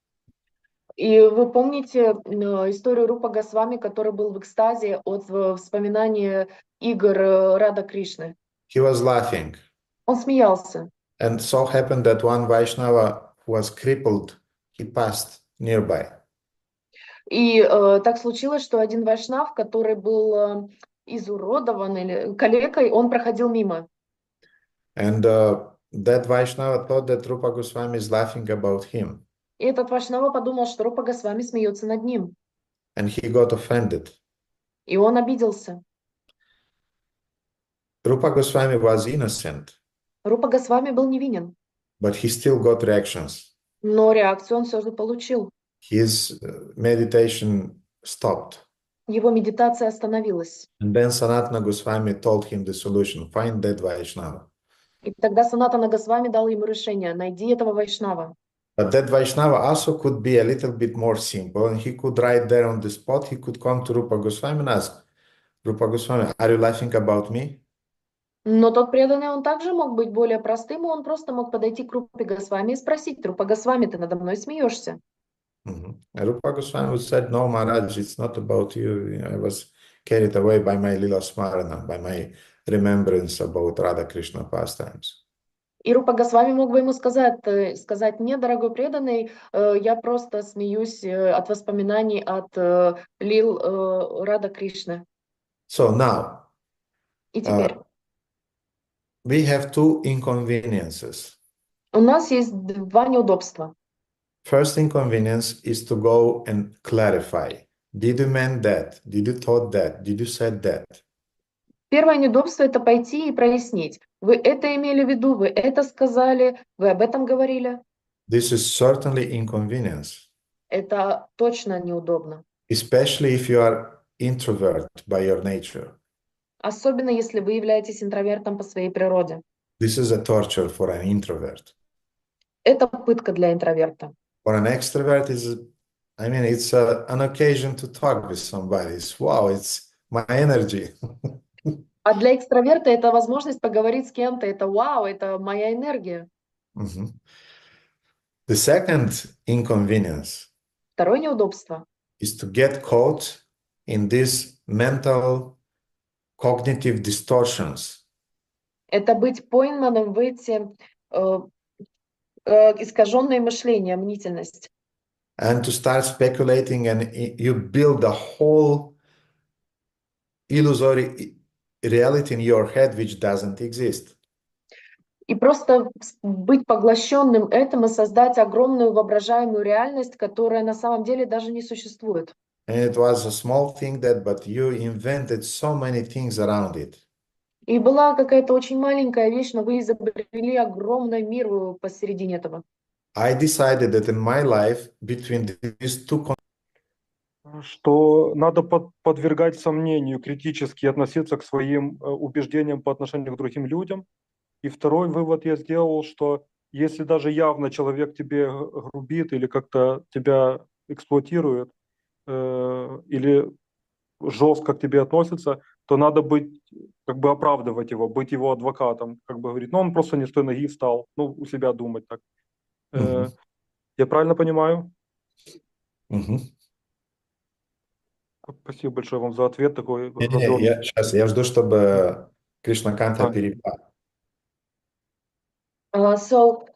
И вы помните историю Рупа Госвами, который был в экстазе от вспоминания игр Рада Кришны? He was laughing. Он смеялся. And so happened that one Vaishnava who was crippled, he passed nearby. И так случилось, что один вайшнав, который был изуродован или калекой, он проходил мимо. And that Vaishnava thought that Rupa Goswami is laughing about him. И этот вайшнава подумал, что Рупа Госвами смеется над ним. And he got offended. И он обиделся. Rupa Goswami was innocent, Рупа Госвами был невинен, but he still got reactions. но реакцию он все же получил. His meditation stopped. Его медитация остановилась. And then Sanatana Goswami told him the solution, find that Vaishnava. И тогда Санатана Госвами дал ему решение: найди этого вайшнава. But that Vaishnava also could be a little bit more simple, and he could right there on the spot, he could come to Rupa Goswami and ask, Rupa Goswami, are you laughing about me? Но тот преданный, он также мог быть более простым, и он просто мог подойти к Рупе Госвами и спросить: Рупа Госвами, ты надо мной смеешься? And Rupa Goswami would say, no, Maharaj, it's not about you. I was carried away by my Lila Smarana, by my remembrance about Radha Krishna pastimes. И Рупа Госвами мог бы ему сказать: нет, дорогой преданный, я просто смеюсь от воспоминаний от лил Рада Кришны. So now, И теперь we have two inconveniences. у нас есть два неудобства. First inconvenience is to go and clarify. Did you mean that? Did you thought that? Did you said that? Первое неудобство — это пойти и прояснить. Вы это имели в виду, вы это сказали, вы об этом говорили. This is certainly inconvenience, Это точно неудобно. especially if you are introvert by your nature. Особенно если вы являетесь интровертом по своей природе. This is a torture for an introvert. Это пытка для интроверта. For an extrovert, it's an occasion to talk with somebody. It's my energy. А для экстраверта это возможность поговорить с кем-то. Это вау, это моя энергия. The second inconvenience Второе неудобство is to get caught in these mental cognitive distortions. это быть пойманным в эти искаженные мышления, мнительность. And to start speculating, and you build a whole illusory reality in your head which doesn't exist. И просто быть поглощенным этим и создать огромную воображаемую реальность, которая на самом деле даже не существует. And it was a small thing but you invented so many things around it. И была какая-то очень маленькая вещь, но вы изобрели огромный мир посередине этого. I decided that in my life, between these two что надо подвергать сомнению, критически относиться к своим убеждениям по отношению к другим людям. И второй вывод я сделал, что если даже явно человек тебе грубит или как-то тебя эксплуатирует, или жестко к тебе относится, то надо быть, как бы оправдывать его, быть его адвокатом, как бы говорить, ну он просто не с той ноги встал, ну у себя думать так. Я правильно понимаю? Спасибо большое вам за ответ такой. Я жду, чтобы Кришнаканта перевела. So,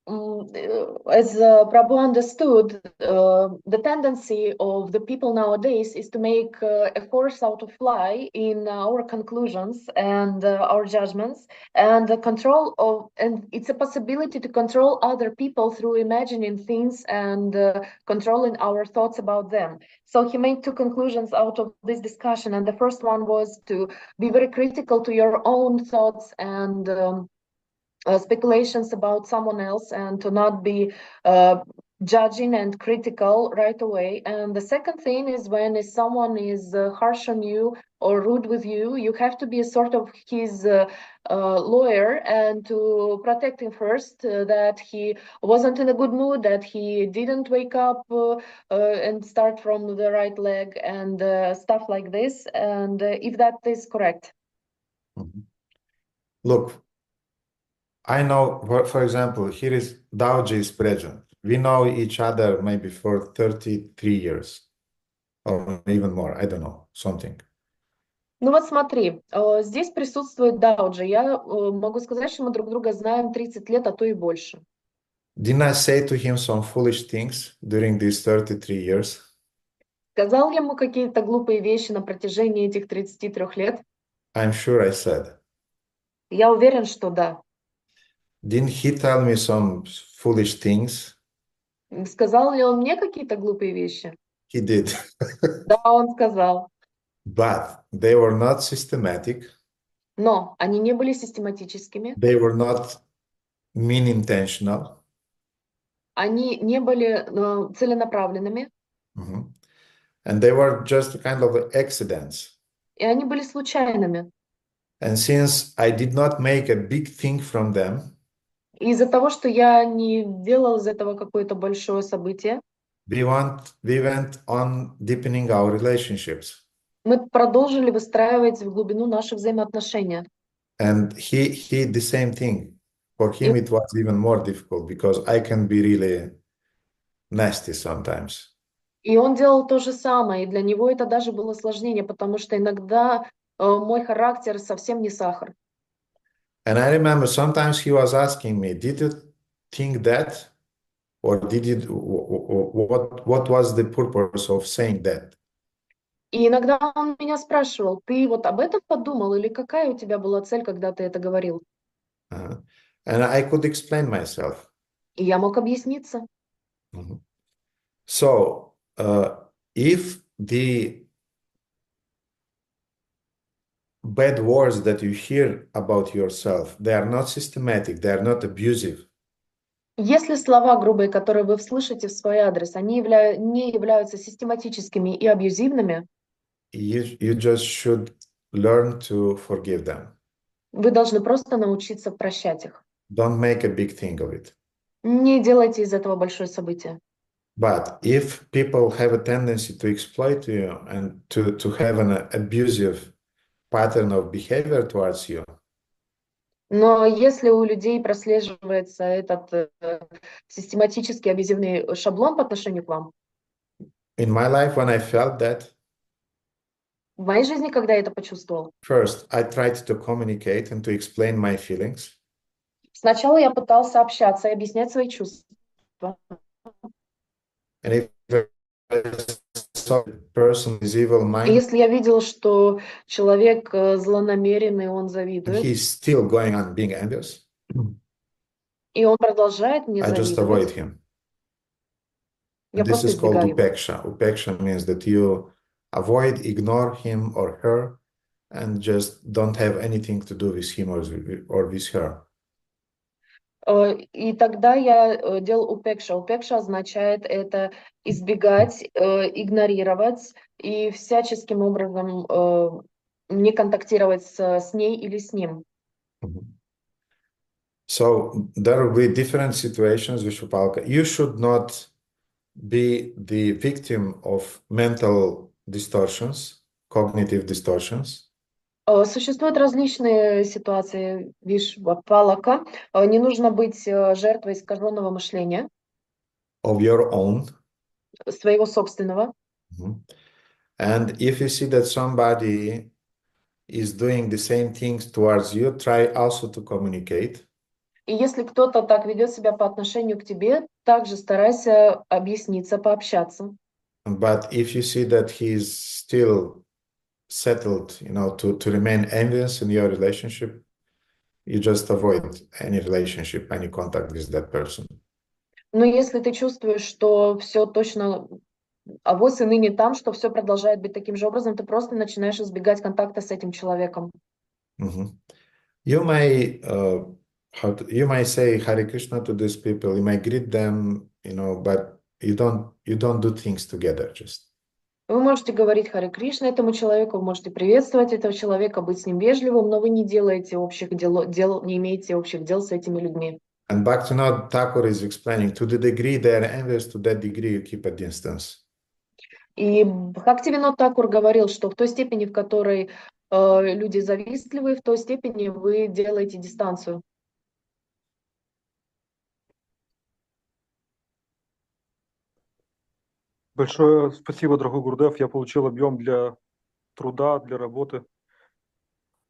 as Prabhu understood, the tendency of the people nowadays is to make a horse out of fly in our conclusions and our judgments, and the control of, and it's a possibility to control other people through imagining things and controlling our thoughts about them. So he made two conclusions out of this discussion, and the first one was to be very critical to your own thoughts and speculations about someone else, and to not be judging and critical right away. And the second thing is, when someone is harsh on you or rude with you, you have to be a sort of his lawyer, and to protect him first, that he wasn't in a good mood, that he didn't wake up and start from the right leg, and stuff like this. And if that is correct. Look, I know, for example, here is Daoji is present. We know each other maybe for 33 years or even more. I don't know, something. Ну вот смотри, здесь присутствует Дауджи. Я могу сказать, что мы друг друга знаем 30 лет, а то и больше. Didn't I say to him some foolish things during these 33 years? Сказал ему какие-то глупые вещи на протяжении этих 33 лет? I'm sure I said. Я уверен, что да. Didn't he tell me some foolish things? Сказал ли он мне какие-то глупые вещи? He did. Да, он сказал. But they were not systematic. Но они не были систематическими, They were not mean intentional. они не были целенаправленными, Mhm. And they were just kind of accidents. и они были случайными. And since I did not make a big thing from them, И из-за того, что я не делал из этого какое-то большое событие, we went on deepening our relationships. мы продолжили выстраивать в глубину наши взаимоотношения. And he the same thing. For him, it was even more difficult because I can be really nasty sometimes. И он делал то же самое, и для него это даже было сложнее, потому что иногда мой характер совсем не сахар. And I remember sometimes he was asking me, "Did you think that, or did you? What was the purpose of saying that?" И иногда он меня спрашивал: ты вот об этом подумал, или какая у тебя была цель, когда ты это говорил? Uh-huh. And I could explain myself. И я мог объясниться. Mhm. So, if the bad words that you hear about yourself, they are not systematic, they are not abusive, Если слова грубые, которые вы слышите в свой адрес, они не являются систематическими и абьюзивными, you just should learn to forgive them. вы должны просто научиться прощать их. Don't make a big thing of it. Не делайте из этого большое событие. But if people have a tendency to exploit you and to have an abusive pattern of behavior towards you, Но если у людей прослеживается этот систематический абьюзивный шаблон по отношению к вам, in my life, when I felt that, в моей жизни, когда я это почувствовал, first, I tried to communicate and to explain my feelings. сначала я пытался общаться и объяснять свои чувства. And if I saw the person is evil И minded, если я видел, что человек злонамеренный, он and завидует, he's still going on being envious, и он продолжает мне I just avoid завидовать, him. я And this просто is called избегаю его. upeksha. Upeksha means that you avoid, ignore him or her, and just don't have anything to do with him or with her. И тогда я делал упекша. Упекша означает это избегать, игнорировать и всяческим образом не контактировать с ней или с ним. So there will be different situations, Vishwapalka. You should not be the victim of mental distortions, cognitive distortions. Существуют различные ситуации Вишвапалака. Не нужно быть жертвой искаженного мышления, Of your own. своего собственного. And if you see that somebody is doing the same things towards you, try also to communicate. И если кто-то так ведет себя по отношению к тебе, также старайся объясниться, пообщаться. But if you see that he's still settled, to remain envious in your relationship, you just avoid any relationship, any contact with that person. Но если ты чувствуешь, что все точно авось и ныне там, что все продолжает быть таким же образом, ты просто начинаешь избегать контакта с этим человеком. You may say Hare Krishna to these people, you may greet them, but you don't do things together just. Вы можете говорить Харе Кришна этому человеку, вы можете приветствовать этого человека, быть с ним вежливым, но вы не делаете общих дел, не имеете общих дел с этими людьми. And Bhaktivinoda Thakur is explaining, to the degree they are envious, to that degree you keep a distance. И Бхактивинод Такур говорил, что в той степени, в которой люди завистливы, в той степени вы делаете дистанцию. Большое спасибо, дорогой Гурдев. Я получил объем для труда, для работы.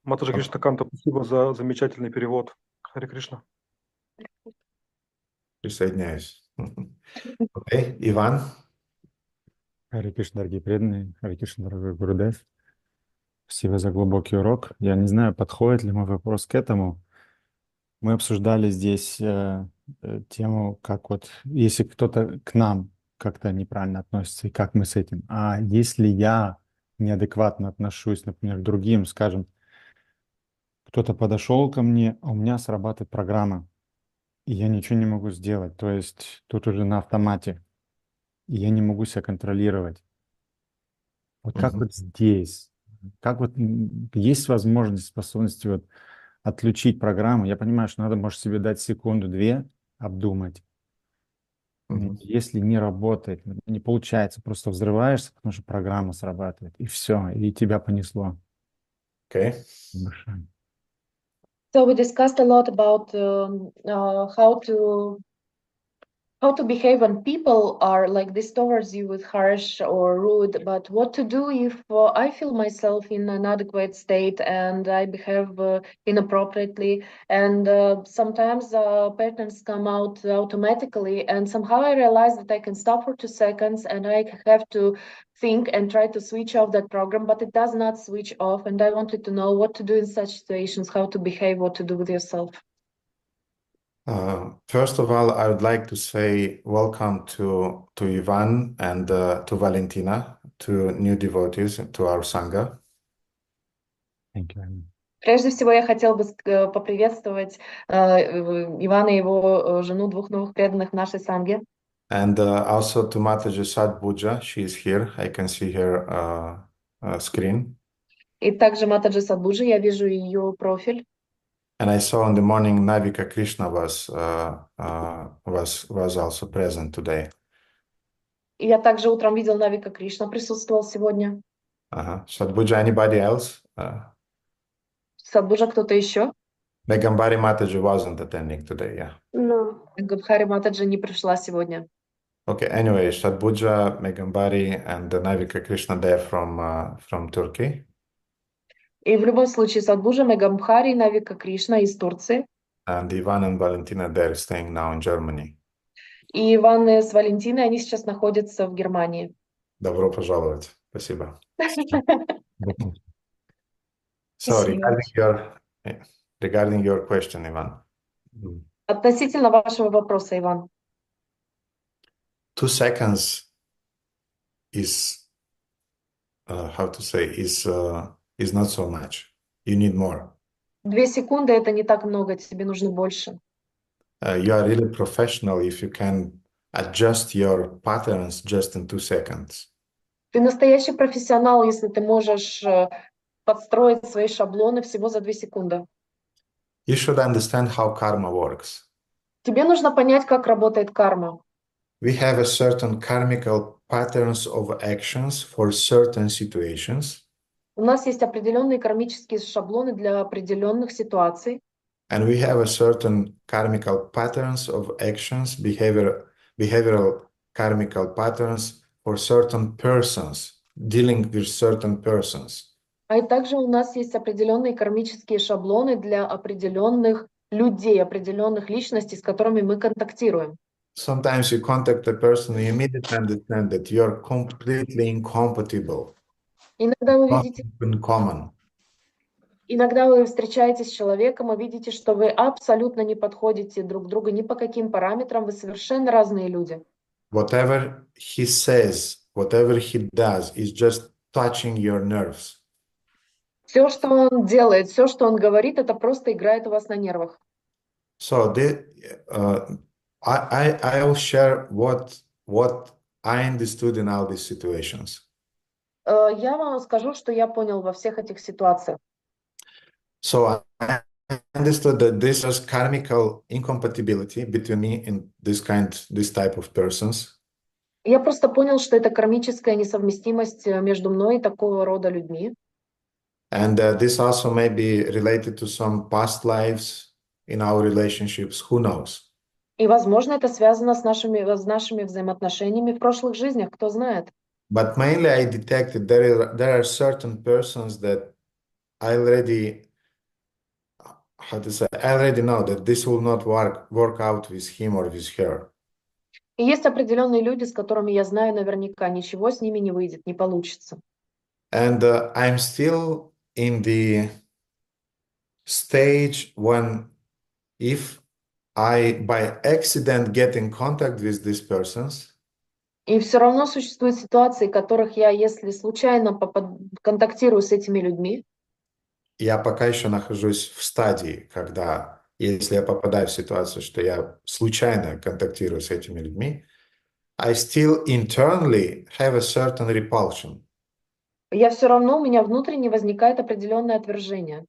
Матаджи Кришна Канта, спасибо за замечательный перевод. Харе Кришна. Присоединяюсь. Окей, Иван? Харе Кришна, дорогие преданные, Харе Кришна, дорогой Гурудев. Спасибо за глубокий урок. Я не знаю, подходит ли мой вопрос к этому. Мы обсуждали здесь тему, как вот, если кто-то к нам как-то неправильно относится, и как мы с этим. А если я неадекватно отношусь, например, к другим, скажем, кто-то подошел ко мне, а у меня срабатывает программа, и я ничего не могу сделать. То есть тут уже на автомате, и я не могу себя контролировать. Вот как вот здесь, как вот есть возможность, способность вот отключить программу. Я понимаю, что надо, может, себе дать секунду-две, обдумать. Если не работает, не получается, просто взрываешься, потому что программа срабатывает, и все, и тебя понесло. Okay. So we discussed a lot about how to behave when people are like this towards you with harsh or rude, but what to do if I feel myself in an inadequate state and I behave inappropriately, and sometimes patterns come out automatically, and somehow I realize that I can stop for 2 seconds and I have to think and try to switch off that program, but it does not switch off, and I wanted to know what to do in such situations, how to behave, what to do with yourself. First of all, I would like to say welcome to Ivan and to Valentina, to new devotees, to our Sangha. Thank you. Прежде всего, я хотел бы поприветствовать Ивана и его жену, двух новых преданных в нашей санге. And also to Mataji Sadbuja, she is here. I can see her screen. И также Матаджи Садбуджи, я вижу ее профиль. And I saw in the morning Navika Krishna was also present today. И я также утром видел Навика Кришна, присутствовал сегодня. Sadbuja, anybody else? Садбуджа, кто-то еще? Megambari Mataji wasn't attending today, yeah. No. Габхари Матаджи не пришла сегодня. Okay, anyway, Sadbuja, Megambari, and Navika Krishna, they're from Turkey. И в любом случае Садбуджа, Мегамбхари и Навика Кришна из Турции. And Ivan and Valentina, they're staying now in Germany. И Иван с Валентиной, они сейчас находятся в Германии. Добро пожаловать. Спасибо. So regarding your question, Ivan. Относительно вашего вопроса, Иван. 2 seconds is how to say is not so much. You need more. 2 секунды это не так много, тебе нужно больше. You are really professional if you can adjust your patterns just in 2 seconds. Ты настоящий профессионал, если ты можешь подстроить свои шаблоны всего за 2 секунды. You should understand how karma works. Тебе нужно понять, как работает карма. We have a certain karmical patterns of actions for certain situations. У нас есть определенные кармические шаблоны для определенных ситуаций. And we have a certain karmical patterns of actions, behavioral karmical patterns for certain persons, dealing with certain persons. А также у нас есть определенные кармические шаблоны для определенных людей, определенных личностей, с которыми мы контактируем. Sometimes you contact a person, you immediately understand that you're completely incompatible. Иногда вы видите, in common. иногда вы встречаетесь с человеком и видите, что вы абсолютно не подходите друг другу ни по каким параметрам, вы совершенно разные люди. Whatever he says, whatever he does is just touching your nerves. Все, что он делает, все, что он говорит, это просто играет у вас на нервах. So I'll share what I understood in all these situations. Я вам скажу, что я понял во всех этих ситуациях. So I understood that this is karmical incompatibility between me and this type of persons. Я просто понял, что это кармическая несовместимость между мной и такого рода людьми. And this also may be related to some past lives in our relationships. Who knows? И, возможно, это связано с нашими взаимоотношениями в прошлых жизнях, кто знает. But mainly I detected there are certain persons that I already, how to say, I already know that this will not work out with him or with her. И есть определенные люди, с которыми я знаю наверняка, ничего с ними не выйдет, не получится. And I'm still in the stage when if I by accident get in contact with these persons, И все равно существуют ситуации, в которых я, если случайно контактирую с этими людьми, я пока еще нахожусь в стадии, когда, если я попадаю в ситуацию, что я случайно контактирую с этими людьми, I still internally have a certain repulsion. я все равно, у меня внутренне возникает определенное отвержение.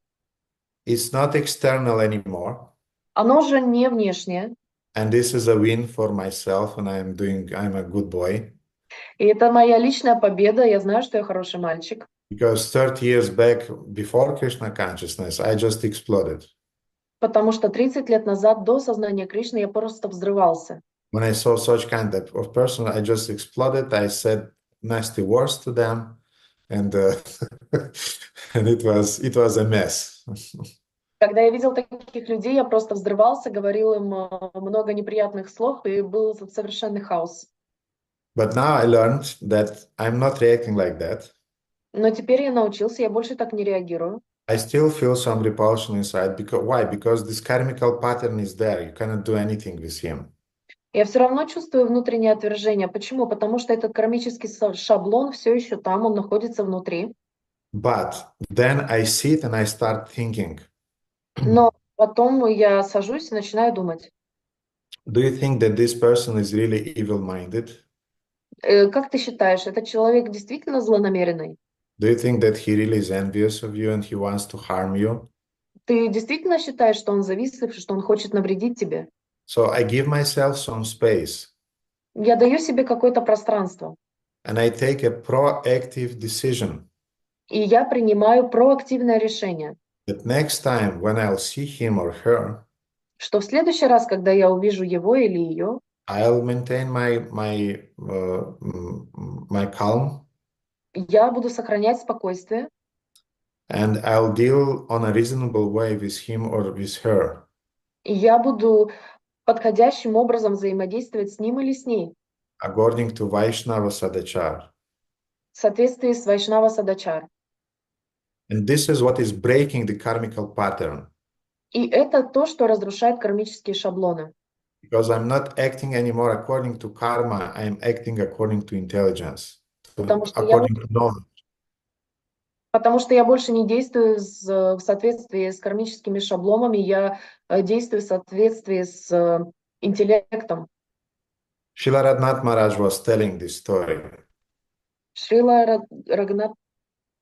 It's not external anymore. Оно уже не внешнее. And this is a win for myself, and I'm a good boy. И это моя личная победа, я знаю, что я хороший мальчик. Because 30 years back, before Krishna consciousness, I just exploded. Потому что 30 лет назад, до сознания Кришны, я просто взрывался. When I saw such kind of person, I just exploded. I said nasty words to them, and and it was a mess. Когда я видел таких людей, я просто взрывался, говорил им много неприятных слов, и был совершенный хаос. But now I learned that I'm not reacting like that. Но теперь я научился, я больше так не реагирую. I still feel some repulsion inside. Why? Because this karmical pattern is there. You cannot do anything with him. Я все равно чувствую внутреннее отвержение. Почему? Потому что этот кармический шаблон все еще там, он находится внутри. But then I sit and I start thinking. Но потом я сажусь и начинаю думать. Do you think that this person is really evil-minded? Как ты считаешь, этот человек действительно злонамеренный? Do you think that he really is envious of you and he wants to harm you? Ты действительно считаешь, что он завистлив, что он хочет навредить тебе? So I give myself some space Я даю себе какое-то пространство, and I take a proactive decision и я принимаю проактивное решение, that next time when I'll see him or her, что в следующий раз, когда я увижу его или ее, I'll maintain my calm я буду сохранять спокойствие, and I'll deal on a reasonable way with him or with her. и я буду подходящим образом взаимодействовать с ним или с ней, According to Vaishnava Sadachar. в соответствии с Вайшнава Садачар. And this is what is breaking the karmical pattern. И это то, что разрушает кармические шаблоны. Because I'm not acting anymore according to karma, I'm acting according to intelligence, according to knowledge. Потому что я больше не действую в соответствии с кармическими шаблонами, я действую в соответствии с интеллектом. Srila Radhanath Maharaj was telling this story. Шрила Рагнат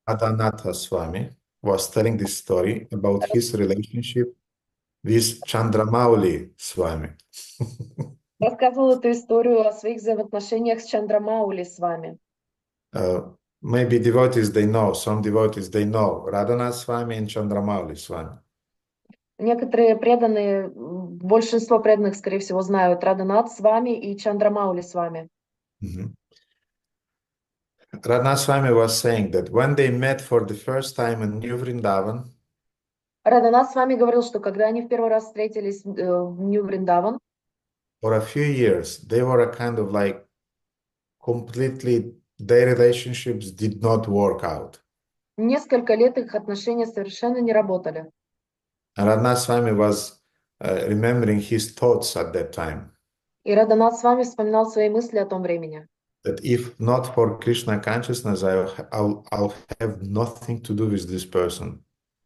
Radhanatha Swami was telling this story about his relationship with Chandramauli Swami. рассказывал эту историю о своих взаимоотношениях с Чандрамаули с вами. Maybe devotees they know, some devotees they know Radhanath Swami and Chandramauli Swami. Некоторые преданные, большинство преданных, скорее всего, знают Радханат с вами и Чандрамаули с вами. Radhanath Swami was saying that when they met for the first time in New Vrindavan, Радханат с вами говорил, что когда они в первый раз встретились в Нью-Вриндаван, for a few years, they were a kind of like completely, their relationships did not work out. несколько лет их отношения совершенно не работали. And Radhanath Swami was remembering his thoughts at that time. И Радханат с вами вспоминал свои мысли о том времени. That if not for Krishna consciousness, I'll have nothing to do with this person.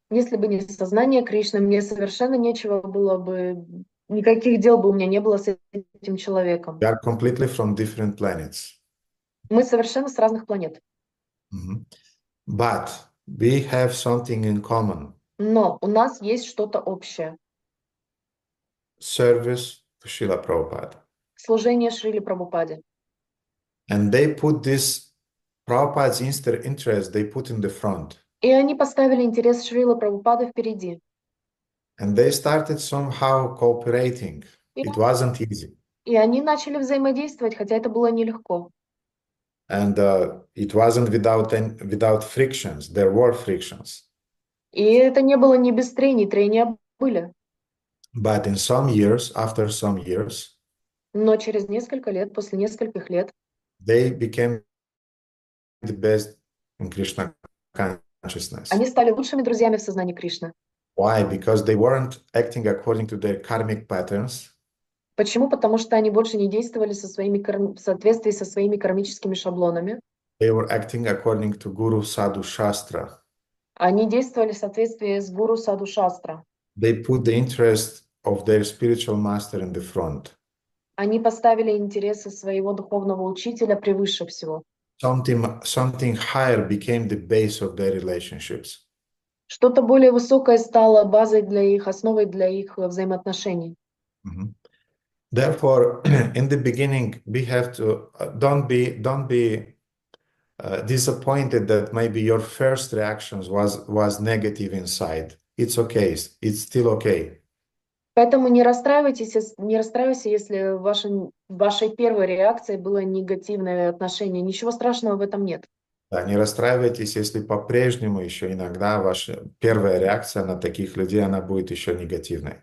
Если бы не сознание Кришны, мне совершенно нечего было бы, никаких дел бы у меня не было с этим человеком. We are completely from different planets. Мы совершенно с разных планет. But we have something in common. Но у нас есть что-то общее. Service to Srila Prabhupada. Служение Шриле Прабхупаде. And they put this Prabhupada's interest, they put in the front. И они поставили интерес Шрилы Прабхупады впереди. And they started somehow cooperating. И, It wasn't easy. и они начали взаимодействовать, хотя это было нелегко. And it wasn't without frictions. There were frictions. И это не было не без трений, трения были. But in some years, after some years, Но через несколько лет, после нескольких лет, they became the best in Krishna consciousness. они стали лучшими друзьями в сознании Кришны. Why? Because they weren't acting according to their karmic patterns. Почему? Потому что они больше не действовали в соответствии со своими кармическими шаблонами. They were acting according to Guru Sadhu Shastra. Они действовали в соответствии с гуру Саду Шастра. They put the interest of their spiritual master in the front. Они поставили интересы своего духовного учителя превыше всего. Something higher became the base of their relationships. Что-то более высокое стало базой для их, основой для их взаимоотношений. Mhm. Therefore, in the beginning, we have to don't be disappointed that maybe your first reactions was negative inside. It's okay. It's still okay. Поэтому не расстраивайся, если вашей первой реакцией было негативное отношение. Ничего страшного в этом нет. Да, не расстраивайтесь, если по-прежнему еще иногда ваша первая реакция на таких людей, она будет еще негативной.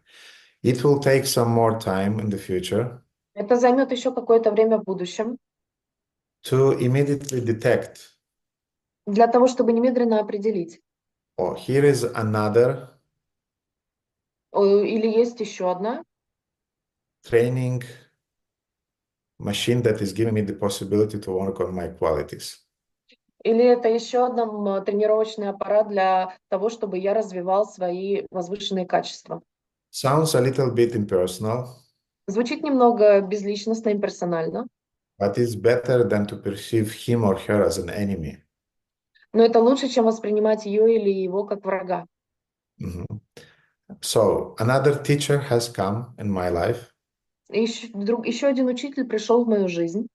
It will take some more time in the future Это займет еще какое-то время в будущем to immediately detect. для того, чтобы немедленно определить. Oh, here is another Или есть еще одна training machine that is giving me the possibility to work on my qualities. Или это еще один тренировочный аппарат для того, чтобы я развивал свои возвышенные качества. Sounds a little bit impersonal, Звучит немного безличностно, имперсонально, but it's better than to perceive him or her as an enemy. но это лучше, чем воспринимать ее или его как врага. Mhm. So another teacher has come in my life И еще один учитель пришел в мою жизнь,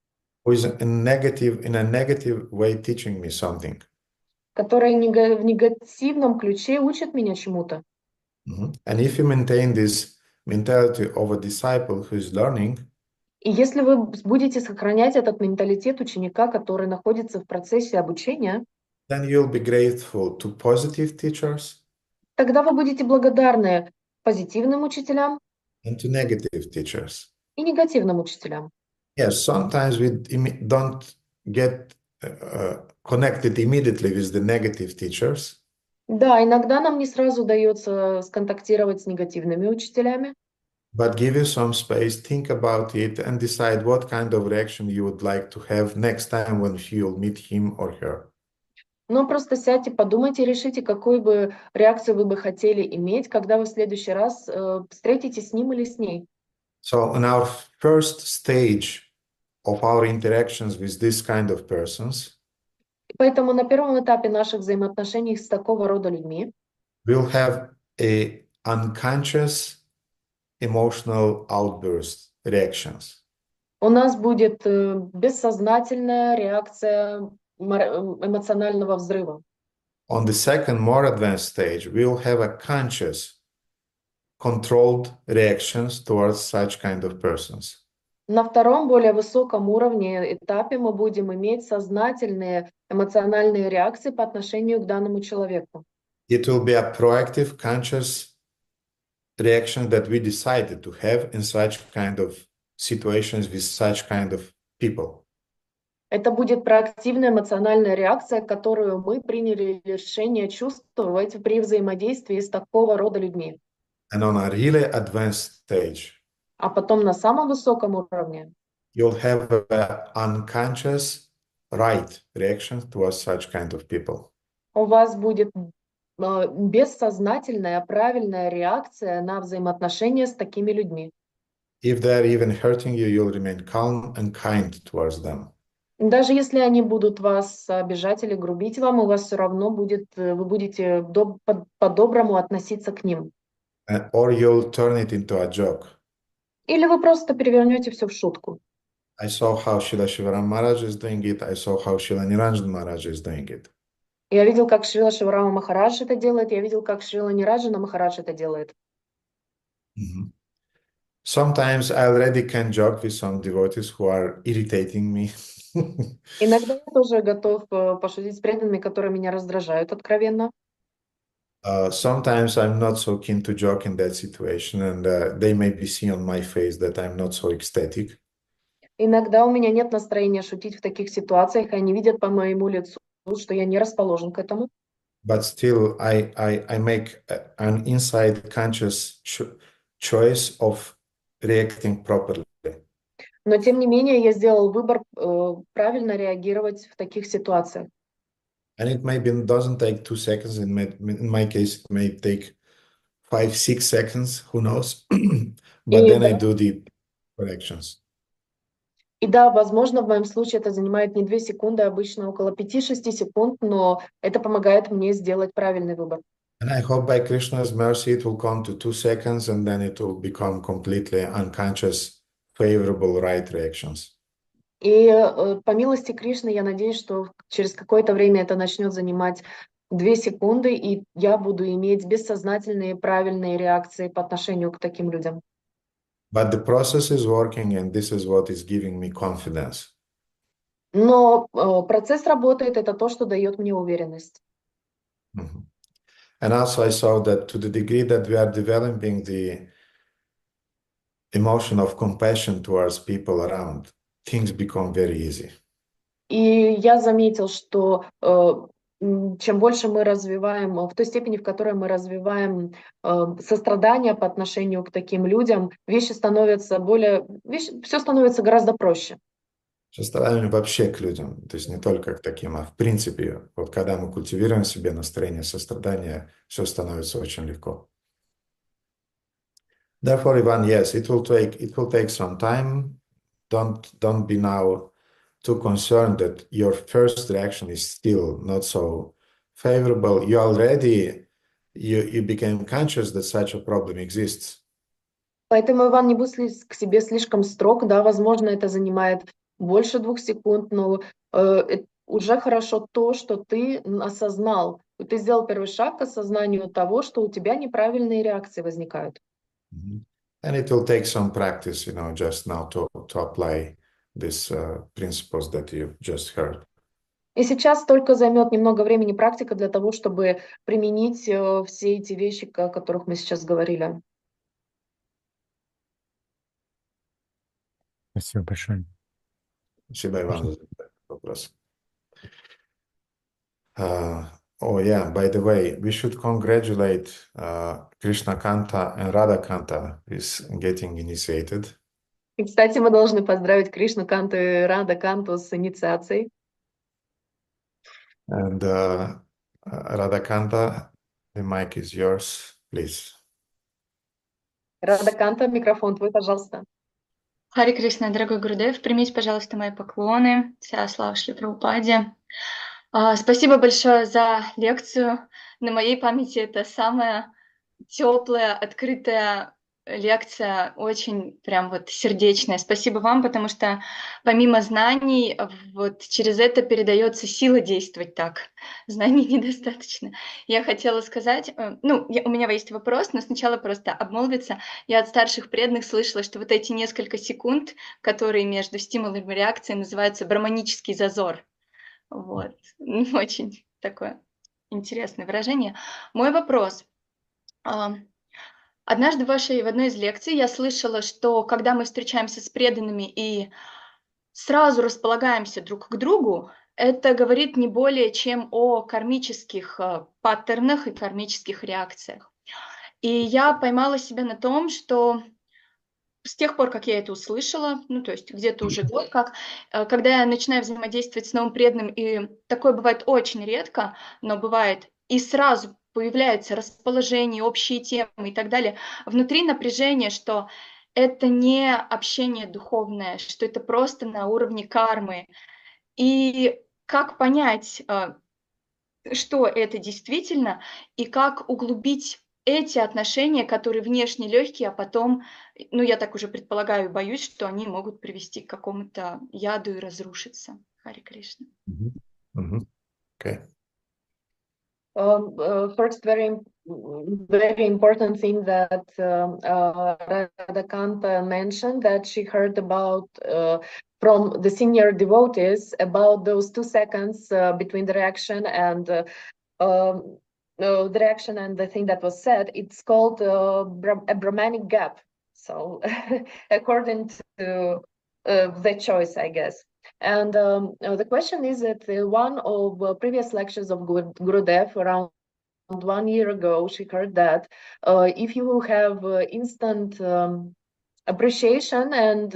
who is in a negative way teaching me something. который в негативном ключе учит меня чему-то. Mhm. And if you maintain this mentality of a disciple who is learning, И если вы будете сохранять этот менталитет ученика, который находится в процессе обучения, then you'll be grateful to positive teachers тогда вы будете благодарны позитивным учителям and to negative teachers. и негативным учителям. Yes, sometimes we don't get connected immediately with the negative teachers, Да, иногда нам не сразу удается сконтактировать с негативными учителями, but give you some space, think about it, and decide what kind of reaction you would like to have next time when you'll meet him or her. но просто сядьте, подумайте, решите, какую бы реакцию вы бы хотели иметь, когда вы в следующий раз встретитесь с ним или с ней. So, in our first stage of our interactions with this kind of persons, Поэтому на первом этапе наших взаимоотношений с такого рода людьми we'll have a unconscious emotional outburst reactions. у нас будет бессознательная реакция эмоционального взрыва. On the second, more advanced stage, we'll have a conscious, controlled reactions towards such kind of persons. На втором, более высоком уровне, этапе мы будем иметь сознательные эмоциональные реакции по отношению к данному человеку. It will be a proactive, conscious reaction that we decided to have in such kind of situations with such kind of people. Это будет проактивная эмоциональная реакция, которую мы приняли решение чувствовать при взаимодействии с такого рода людьми. And on a really advanced stage, А потом на самом высоком уровне you'll have an unconscious right reaction towards such kind of people. у вас будет бессознательная, правильная реакция на взаимоотношения с такими людьми. If they're even hurting you, you'll remain calm and kind towards them. Даже если они будут вас обижать или грубить вам, у вас все равно будет, вы будете по-доброму относиться к ним. Or you'll turn it into a joke. Или вы просто перевернете все в шутку. I saw how Srila Shivaram Maharaj is doing it. I saw how Srila Niranjan Maharaj is doing it. Я видел, как Шрила Шиварама Махарадж это делает, я видел, как Шрила Нираджана Махарадж это делает. Mhm. Sometimes I already can joke with some devotees who are irritating me. Иногда я тоже готов пошутить с преданными, которые меня раздражают откровенно. Sometimes I'm not so keen to joke in that situation, and they may be see on my face that I'm not so ecstatic. Иногда у меня нет настроения шутить в таких ситуациях, и они видят по моему лицу, что я не расположен к этому. But still, I make an inside conscious choice of reacting properly. Но тем не менее я сделал выбор правильно реагировать в таких ситуациях. And it maybe doesn't take 2 seconds. In my case, it may take 5-6 seconds, who knows? But then I do the corrections. И да, возможно, в моем случае это занимает не 2 секунды, а обычно около 5-6 секунд, но это помогает мне сделать правильный выбор. And I hope by Krishna's mercy it will come to 2 seconds and then it will become completely unconscious, favorable, right reactions. И по милости Кришны я надеюсь, что через какое-то время это начнет занимать 2 секунды, и я буду иметь бессознательные правильные реакции по отношению к таким людям. But the process is working, and this is what is giving me confidence. Но процесс работает, это то, что дает мне уверенность. Mm-hmm. And also I saw that to the degree that we are developing the emotion of compassion towards people around, things become very easy. И я заметил, что чем больше мы развиваем, в той степени, в которой мы развиваем сострадание по отношению к таким людям, все становятся гораздо проще. Сострадание вообще к людям, то есть не только к таким, а в принципе, вот когда мы культивируем в себе настроение сострадания, все становится очень легко. Therefore, Ivan, yes, it will take some time. Don't be now too concerned that your first reaction is still not so favorable. You became conscious that such a problem exists. Поэтому, Иван, не будь к себе слишком строг. Да, возможно, это занимает больше 2 секунд, но уже хорошо то, что ты осознал. Ты сделал первый шаг к осознанию того, что у тебя неправильные реакции возникают. And it will take some practice, just now to apply these principles that you just heard. И сейчас только займет немного времени практика для того, чтобы применить все эти вещи, о которых мы сейчас говорили. Спасибо большое. Спасибо, Иван, за этот вопрос. Oh yeah, by the way, we should congratulate Krishna Kanta and Radha Kanta is getting initiated. И, кстати, мы должны поздравить Кришну Канту и Рада Канту с инициацией. And Radha Kanta, the mic is yours, please. Рада Канта, микрофон твой, пожалуйста. Харе Кришна, дорогой Гурудев, примите, пожалуйста, мои поклоны. Вся слава Шри Прабхупаде. Спасибо большое за лекцию. На моей памяти это самая теплая, открытая лекция, очень прям вот сердечная. Спасибо вам, потому что помимо знаний, вот через это передается сила действовать так. Знаний недостаточно. Я хотела сказать, у меня есть вопрос, но сначала просто обмолвиться. Я от старших преданных слышала, что вот эти несколько секунд, которые между стимулом и реакцией, называются браманический зазор. Вот. Очень такое интересное выражение. Мой вопрос. Однажды в одной из лекций я слышала, что когда мы встречаемся с преданными и сразу располагаемся друг к другу, это говорит не более чем о кармических паттернах и кармических реакциях. И я поймала себя на том, что с тех пор, как я это услышала, то есть где-то уже год как, когда я начинаю взаимодействовать с новым преданным, и такое бывает очень редко, но бывает, и сразу появляется расположение, общие темы и так далее, внутри напряжение, что это не общение духовное, что это просто на уровне кармы. И как понять, что это действительно, и как углубить эти отношения, которые внешне легкие, а потом, я так уже предполагаю, боюсь, что они могут привести к какому-то яду и разрушиться. Харе Кришна. Okay. First, very very important thing that Radhakanta mentioned, that she heard about from the senior devotees about those 2 seconds between the reaction and the reaction and the thing that was said. It's called a Brahmanic gap. So according to the choice, I guess. And the question is that one of previous lectures of Gurudev around 1 year ago, she heard that if you have instant appreciation and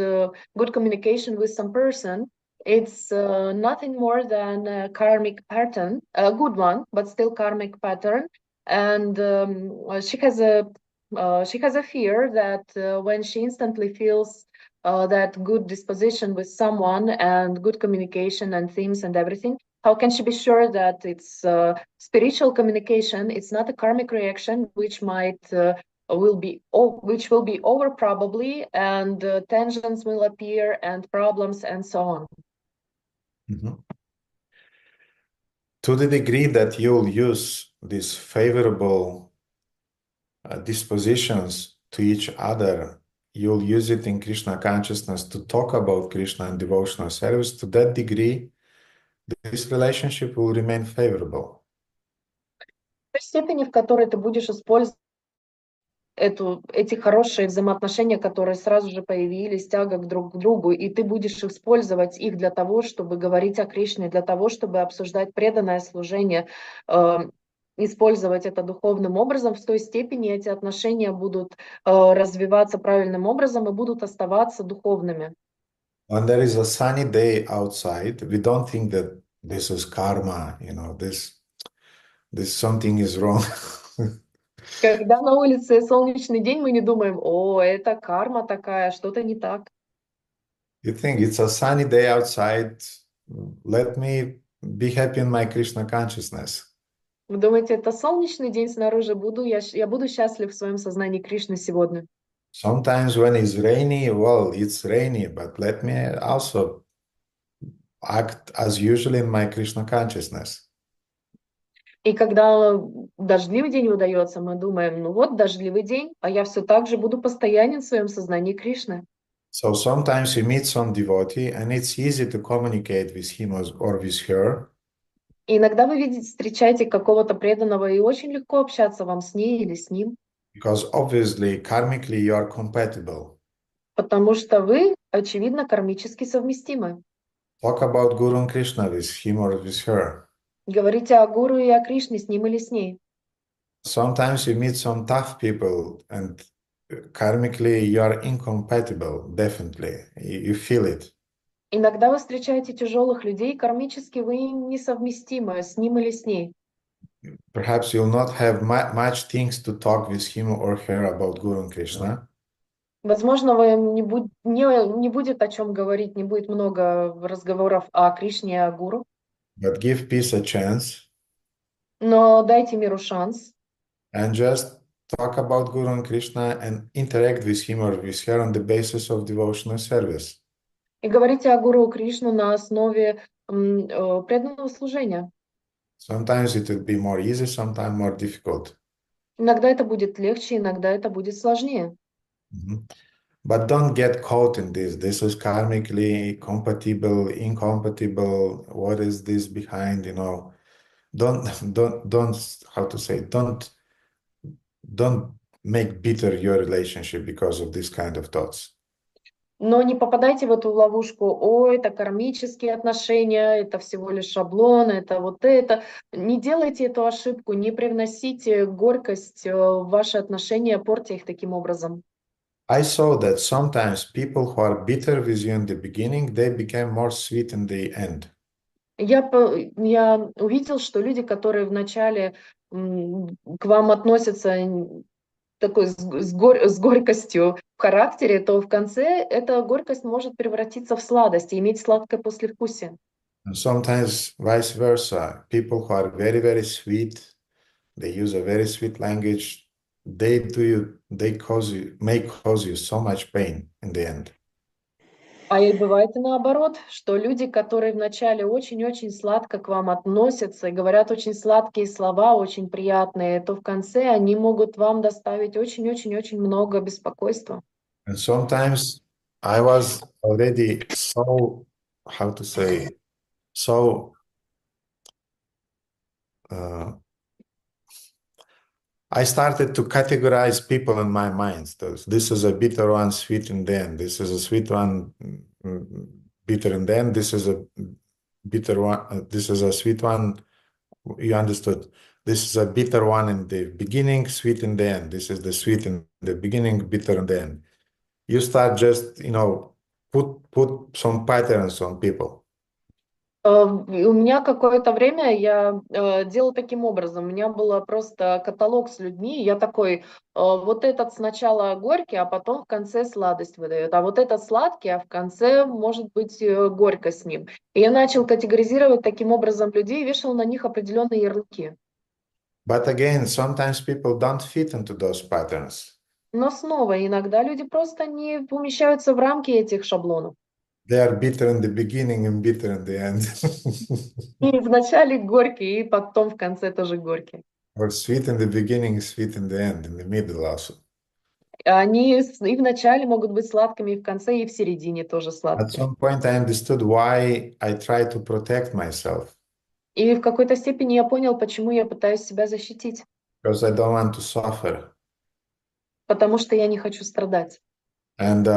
good communication with some person, it's nothing more than a karmic pattern, a good one, but still karmic pattern. And she has a fear that when she instantly feels that good disposition with someone and good communication and themes and everything, how can she be sure that it's spiritual communication? It's not a karmic reaction, which will be over probably, and tensions will appear and problems and so on. Mhm. To the degree that you'll use these favorable dispositions to each other, you'll use it in Krishna consciousness to talk about Krishna and devotional service, to that degree, this relationship will remain favorable. В той степени, в которой ты будешь использовать эти хорошие взаимоотношения, которые сразу же появились, тяга друг к другу, и ты будешь использовать их для того, чтобы говорить о Кришне, для того, чтобы обсуждать преданное служение, использовать это духовным образом, в той степени эти отношения будут развиваться правильным образом и будут оставаться духовными. When there is a sunny day outside, we don't think that this is karma, this something is wrong. Когда на улице солнечный день, мы не думаем: о, это карма такая, что-то не так. You think it's a sunny day outside, let me be happy in my Krishna consciousness. Вы думаете, это солнечный день снаружи, я буду счастлив в своем сознании Кришны сегодня. Sometimes when it's rainy, well, it's rainy, but let me also act as usual in my Krishna consciousness. И когда дождливый день выдается, мы думаем: ну вот, дождливый день, а я все так же буду постоянен в своем сознании Кришны. So sometimes you meet some devotee and it's easy to communicate with him or with her. И иногда вы встречаете какого-то преданного, и очень легко общаться вам с ней или с ним, Because obviously, karmically, you are compatible. потому что вы, очевидно, кармически совместимы. Talk about Guru and Krishna with him or with her. Говорите о гуру и о Кришне, с ним или с ней. Sometimes you meet some tough people and karmically you are incompatible, definitely. You feel it. Иногда вы встречаете тяжелых людей, кармически вы несовместимы с ним или с ней. Perhaps you'll not have much things to talk with him or her about Guru and Krishna. Возможно, вы не будет о чем говорить, не будет много разговоров о Кришне и о гуру, But give peace a chance но дайте миру шанс and just talk about Guru and Krishna and interact with him or with her on the basis of devotional service. и говорите о гуру и Кришну на основе преданного служения. Sometimes it will be more easy, sometimes more difficult. Иногда это будет легче, иногда это будет сложнее. But don't get caught in this. This is karmically compatible, incompatible. What is this behind? Don't how to say, don't make bitter your relationship because of this kind of thoughts. Но не попадайте в эту ловушку: о, это кармические отношения, это всего лишь шаблон, это вот это. Не делайте эту ошибку, не привносите горькость в ваши отношения, портя их таким образом. I saw that sometimes people who are bitter with you in the beginning, they became more sweet in the end. Я увидел, что люди, которые вначале к вам относятся такой с горькостью в характере, то в конце эта горькость может превратиться в сладость и иметь сладкое послевкусие. And sometimes vice versa. People who are very, very sweet, they use a very sweet language, may cause you so much pain in the end. А и бывает и наоборот, что люди, которые вначале очень-очень сладко к вам относятся и говорят очень сладкие слова, очень приятные, то в конце они могут вам доставить очень-очень-очень много беспокойства. And sometimes I was already so, how to say, so I started to categorize people in my mind. So this is a bitter one, sweet in the end. This is a sweet one, bitter in the end. This is a bitter one. This is a sweet one. You understood. This is a bitter one in the beginning, sweet in the end. This is the sweet in the beginning, bitter in the end. You start just, put some patterns on people. У меня какое-то время я делала таким образом. У меня был просто каталог с людьми. Я такой, вот этот сначала горький, а потом в конце сладость выдает. А вот этот сладкий, а в конце может быть горько с ним. И я начал категоризировать таким образом людей и вешал на них определенные ярлыки. But again, sometimes people don't fit into those patterns. Но снова, иногда люди просто не помещаются в рамки этих шаблонов. They are bitter in the beginning and bitter in the end. И вначале горький, и потом в конце тоже горький. Or sweet in the beginning, sweet in the end, in the middle also. Они и в начале могут быть сладкими, и в конце, и в середине тоже At сладкими. some point, I understood why I try to protect myself, И в какой-то степени я понял, почему я пытаюсь себя защитить. because I don't want to suffer. Потому что я не хочу страдать. And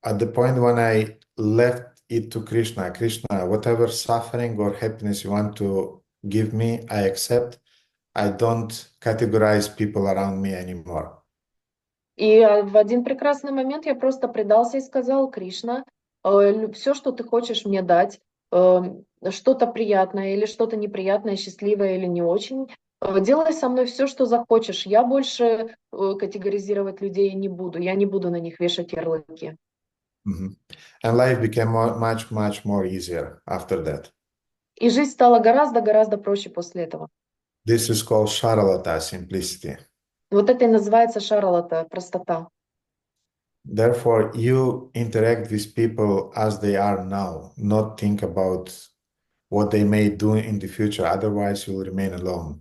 at the point when I left it to Krishna, Krishna, whatever suffering or happiness you want to give me, I accept. I don't categorize people around me anymore. И в один прекрасный момент я просто предался и сказал: Кришна, все, что ты хочешь мне дать, что-то приятное или что-то неприятное, счастливое или не очень, делай со мной все, что захочешь. Я больше категоризировать людей не буду, я не буду на них вешать ярлыки. Mhm. And life became much, much more easier after that. И жизнь стала гораздо-гораздо проще после этого. This is called Sharalata, simplicity. Вот это и называется шаралата, простота. Therefore, you interact with people as they are now, not think about what they may do in the future. Otherwise, you will remain alone.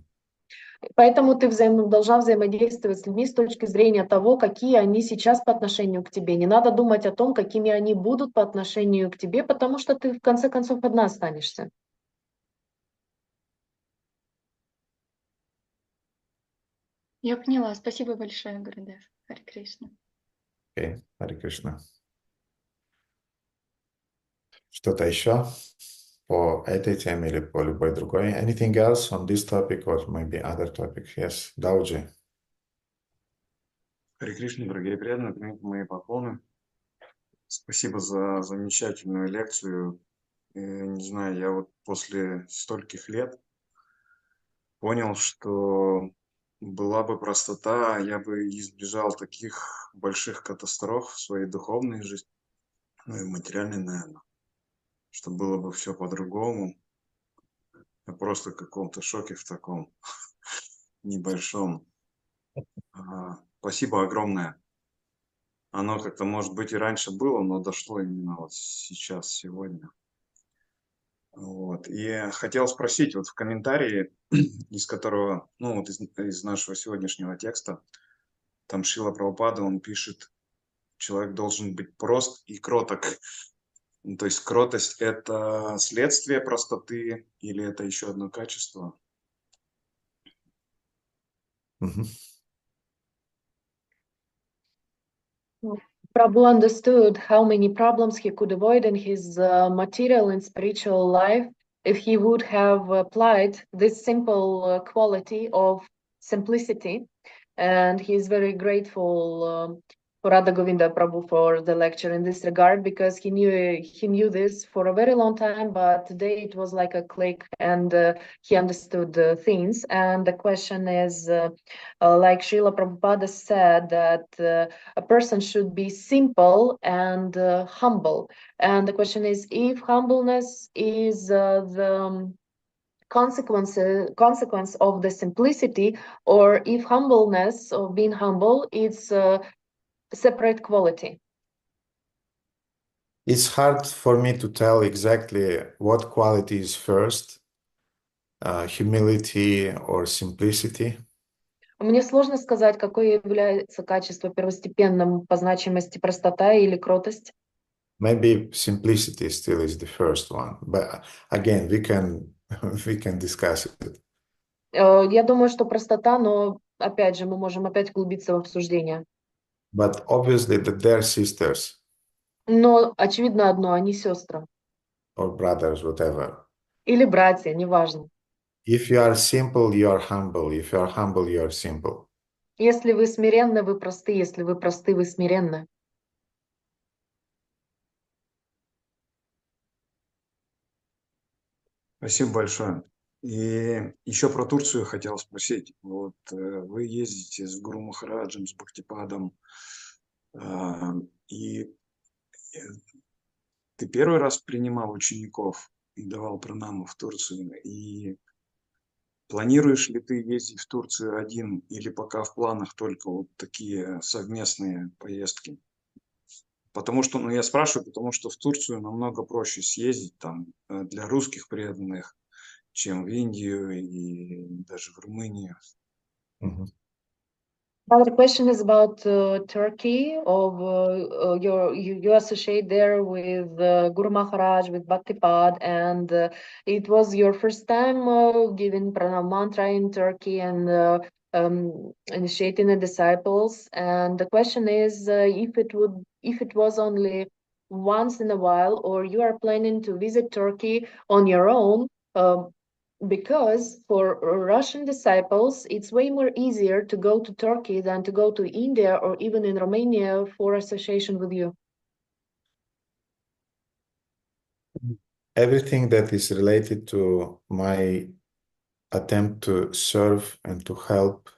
Поэтому ты должна взаимодействовать с людьми с точки зрения того, какие они сейчас по отношению к тебе. Не надо думать о том, какими они будут по отношению к тебе, потому что ты в конце концов одна останешься. Я поняла. Спасибо большое, Гурудев. Харе Кришна. Okay, Hare Krishna. Что-то еще по этой теме или по любой другой? Anything else on this topic or maybe other topic? Yes, Dauji. Харе Кришна, дорогие преданные, примите мои поклоны. Спасибо за замечательную лекцию. Не знаю, я вот после стольких лет понял, что была бы простота, я бы избежал таких больших катастроф в своей духовной жизни, ну и материальной, наверное, что было бы все по-другому. Я просто в каком-то шоке в таком небольшом. Спасибо огромное. Оно как-то, может быть, и раньше было, но дошло именно вот сейчас, сегодня. Вот. И хотел спросить, вот в комментарии, из которого, ну вот из нашего сегодняшнего текста, там Шрила Прабхупада, он пишет, человек должен быть прост и кроток. Ну, то есть кротость – это следствие простоты или это еще одно качество? Prabhu understood how many problems he could avoid in his material and spiritual life if he would have applied this simple quality of simplicity. And he is very grateful for Radha Govinda Prabhu for the lecture in this regard, because he knew this for a very long time, but today it was like a click and he understood things. And the question is, like Srila Prabhupada said, that a person should be simple and humble. And the question is, if humbleness is the consequence of the simplicity, or if humbleness or being humble, it's a separate quality. It's hard for me to tell exactly what quality is first, humility or simplicity. Мне сложно сказать, какое является качество первостепенным по значимости, простота или кротость. Maybe simplicity still is the first one, but again, we can we can discuss it. Я думаю, что простота, но опять же, мы можем опять углубиться в обсуждение. But obviously that they're sisters Но очевидно одно, они сестры. or brothers, whatever. Или братья, неважно. If you are simple, you are humble. If you are humble, you are simple. Если вы смиренны, вы просты. Если вы просты, вы смиренны. Спасибо большое. И еще про Турцию хотел спросить. Вот вы ездите с Гуру Махараджем, с Бхактипадом, и ты первый раз принимал учеников и давал пранаму в Турцию, и планируешь ли ты ездить в Турцию один, или пока в планах только вот такие совместные поездки? Потому что, я спрашиваю, потому что в Турцию намного проще съездить там для русских преданных, чем в Индию и даже в Румынию. Another question is about Turkey. You associate there with Guru Maharaj, with Bhaktipad, and it was your first time giving pranam mantra in Turkey and initiating the disciples. And the question is if it was only once in a while, or you are planning to visit Turkey on your own. Because for Russian disciples, it's way more easier to go to Turkey than to go to India or even in Romania for association with you. Everything that is related to my attempt to serve and to help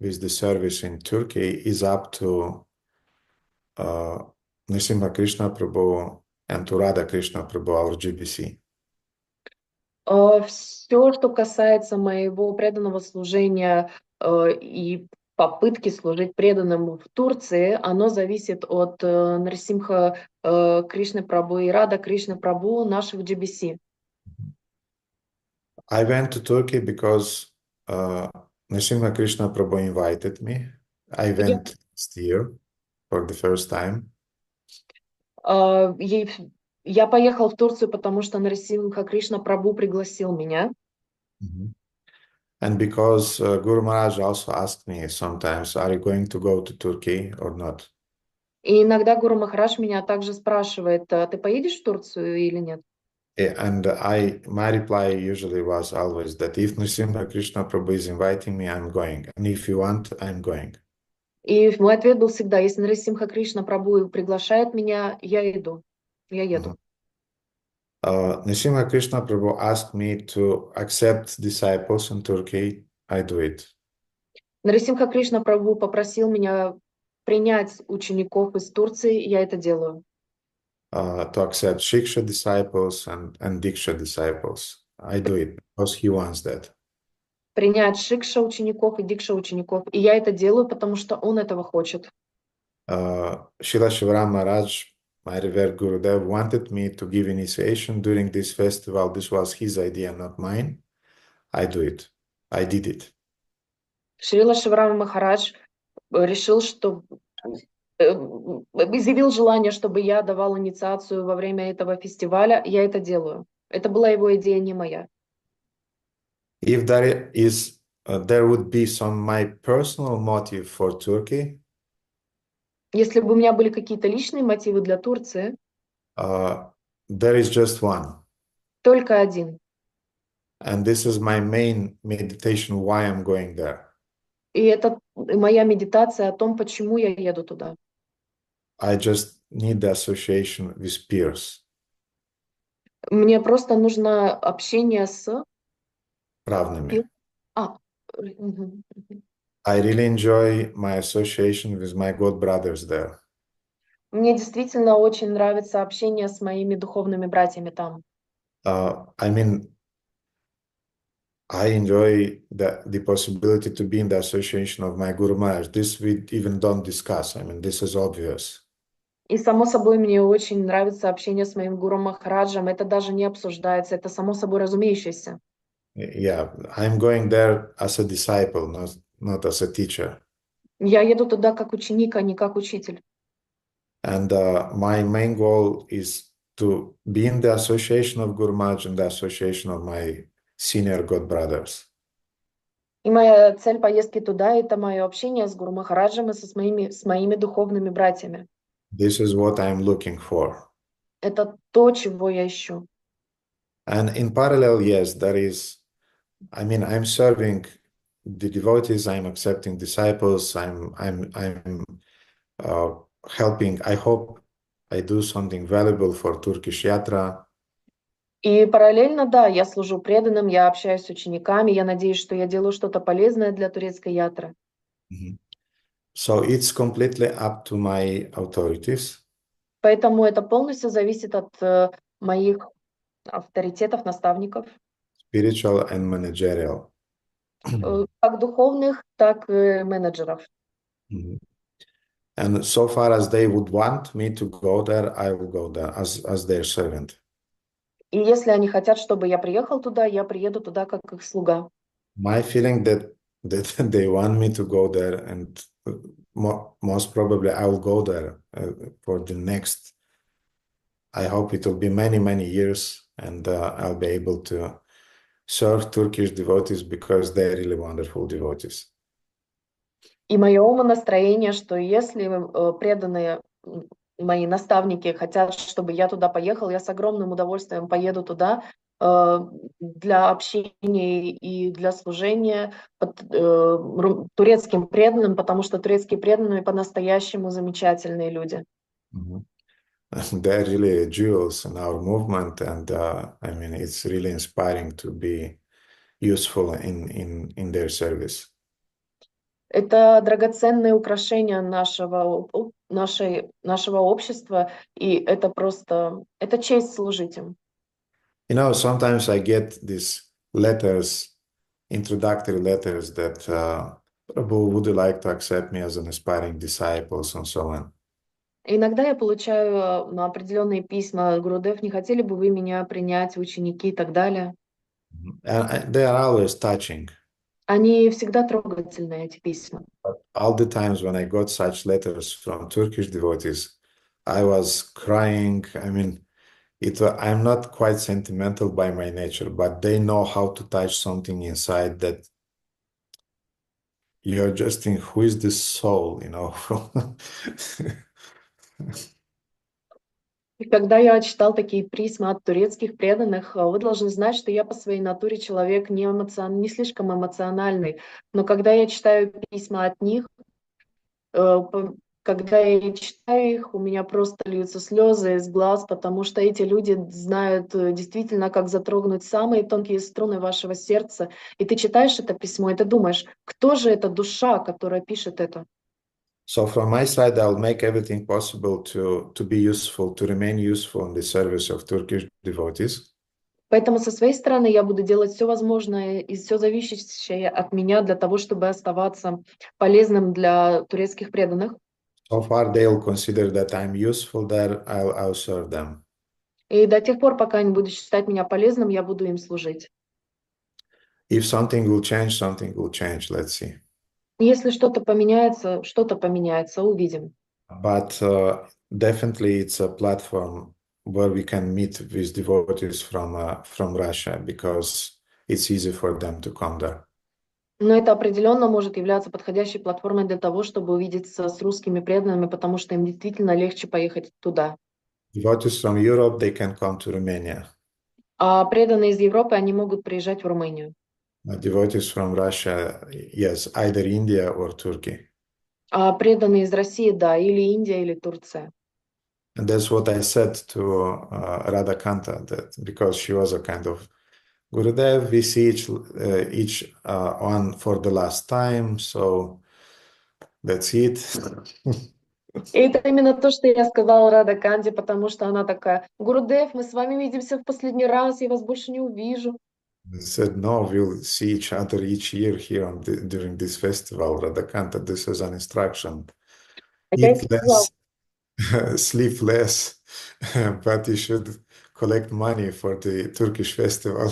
with the service in Turkey is up to Nrsimha Krishna Prabhu and to Radha Krishna Prabhu, our GBC. Все, что касается моего преданного служения и попытки служить преданным в Турции, оно зависит от Нарсимха Кришны Прабху и Рада Кришны Прабху, наших GBC. I went to Turkey because Nrsimha Krishna Prabhu invited me. I went last year for the first time. Я поехал в Турцию, потому что Нарсимха Кришна Прабху пригласил меня. And because Guru Maharaj also asked me sometimes, are you going to go to Turkey or not? И иногда Гуру Махарадж меня также спрашивает, ты поедешь в Турцию или нет? And my reply usually was always that if Nrsimha Krishna Prabhu is inviting me, I'm going. And if you want, I'm going. И мой ответ был всегда, если Нарсимха Кришна Прабху приглашает меня, я иду, я еду. Nrsimha Krishna Prabhu asked me to accept disciples in Turkey. I do it. Нарсимха Кришна Прабху попросил меня принять учеников из Турции, я это делаю. To accept Shiksha disciples and Diksha disciples. I do it because he wants that. Принять Шикша учеников и Дикша учеников. И я это делаю, потому что он этого хочет. Srila Shivaram Maharaj, my revered Gurudev, wanted me to give initiation during this festival. This was his idea, not mine. I do it. I did it. Шрила Шиварама Махарадж решил, что изъявил желание, чтобы я давал инициацию во время этого фестиваля. Я это делаю. Это была его идея, не моя. If there would be some my personal motive for Turkey. Если бы у меня были какие-то личные мотивы для Турции, there is just one. Только один. And this is my main meditation why I'm going there. И это моя медитация о том, почему я еду туда. I just need the association with peers. Мне просто нужно общение с равными. Угу. I really enjoy my association with my god brothers there. Мне действительно очень нравится общение с моими духовными братьями там. I mean, I enjoy the possibility to be in the association of my Guru Maharaj. This we even don't discuss. I mean, this is obvious. И само собой мне очень нравится общение с моим гуру Махараджем. Это даже не обсуждается, это само собой разумеющееся. Yeah, I'm going there as a disciple, not as a teacher. Я еду туда как ученик, а не как учитель. And my main goal is to be in the association of Guru Maharaj and the association of my senior god brothers. И моя цель поездки туда — это мое общение с Гуру Махараджем и с моими духовными братьями. This is what I'm looking for. Это то, чего я ищу. And in parallel, yes, I'm serving the devotees, I'm accepting disciples, I'm helping. I hope I do something valuable for Turkish Yatra. И параллельно, да, я служу преданным, я общаюсь с учениками, я надеюсь, что я делаю что-то полезное для турецкой ятры. So it's completely up to my authorities. Поэтому это полностью зависит от моих авторитетов, наставников, Spiritual and managerial. как духовных, так и менеджеров. And so far as they would want me to go there, I will go there as their servant. И если они хотят, чтобы я приехал туда, я приеду туда как их слуга. My feeling that they want me to go there, and most probably I will go there for the next. I hope it will be many, many years, and I'll be able to serve Turkish devotees because they're really wonderful devotees. И мое умонастроение, что если преданные мои наставники хотят, чтобы я туда поехал, я с огромным удовольствием поеду туда для общения и для служения турецким преданным, потому что турецкие преданные по-настоящему замечательные люди. They're really jewels in our movement, and it's really inspiring to be useful in their service. Это драгоценные украшения нашего общества, и это просто, это честь служить им. You know, sometimes I get these letters, introductory letters that, Prabhu, would you like to accept me as an aspiring disciple, and so on. Иногда я получаю определенные письма: Гурудев, не хотели бы вы меня принять в ученики и так далее. And they are always touching. Они всегда трогательные, эти письма. But all the times when I got such letters from Turkish devotees, I was crying. I'm not quite sentimental by my nature, but they know how to touch something inside that you're just in, who is this soul, you know? И когда я читал такие письма от турецких преданных, вы должны знать, что я по своей натуре человек не слишком эмоциональный. Но когда я читаю письма от них, когда я читаю их, у меня просто льются слезы из глаз, потому что эти люди знают действительно, как затронуть самые тонкие струны вашего сердца. И ты читаешь это письмо, и ты думаешь, кто же эта душа, которая пишет это? So from my side, I'll make everything possible to be useful, to remain useful in the service of Turkish devotees. Поэтому со своей стороны я буду делать все возможное и все зависящее от меня для того, чтобы оставаться полезным для турецких преданных. So far, they'll consider that I'm useful there, I'll serve them. И до тех пор, пока они будут считать меня полезным, я буду им служить. If something will change, let's see. Если что-то поменяется, увидим. But definitely it's a platform where we can meet with devotees from Russia because it's easy for them to come there. Но это определенно может являться подходящей платформой для того, чтобы увидеться с русскими преданными, потому что им действительно легче поехать туда. Devotees from Europe, they can come to Romania. А преданные из Европы, они могут приезжать в Румынию. Devotees from Russia, yes, either India or Turkey. А преданные из России, да, или Индия, или Турция. And that's what I said to Radhakanta, that because she was a kind of Gurudev, we see each one for the last time, so that's it. И это именно то, что я сказала Рада Канди, потому что она такая: Гурудев, мы с вами видимся в последний раз, я вас больше не увижу. They said, no, we'll see each other each year here during this festival, Radhakanta. This is an instruction. А я ей Eat сказала, less, sleep less, but you should collect money for the Turkish festival.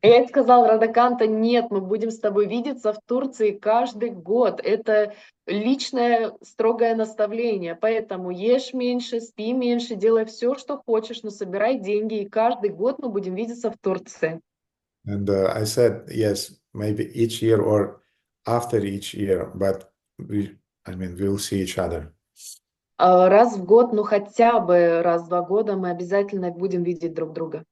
Я ей сказал, Радаканта, нет, мы будем с тобой видеться в Турции каждый год. Это личное строгое наставление. Поэтому ешь меньше, спи меньше, делай все, что хочешь, но собирай деньги. И каждый год мы будем видеться в Турции. And I said, yes, maybe each year or after each year, but we'll see each other. Раз в год, ну хотя бы раз в 2 года мы обязательно будем видеть друг друга.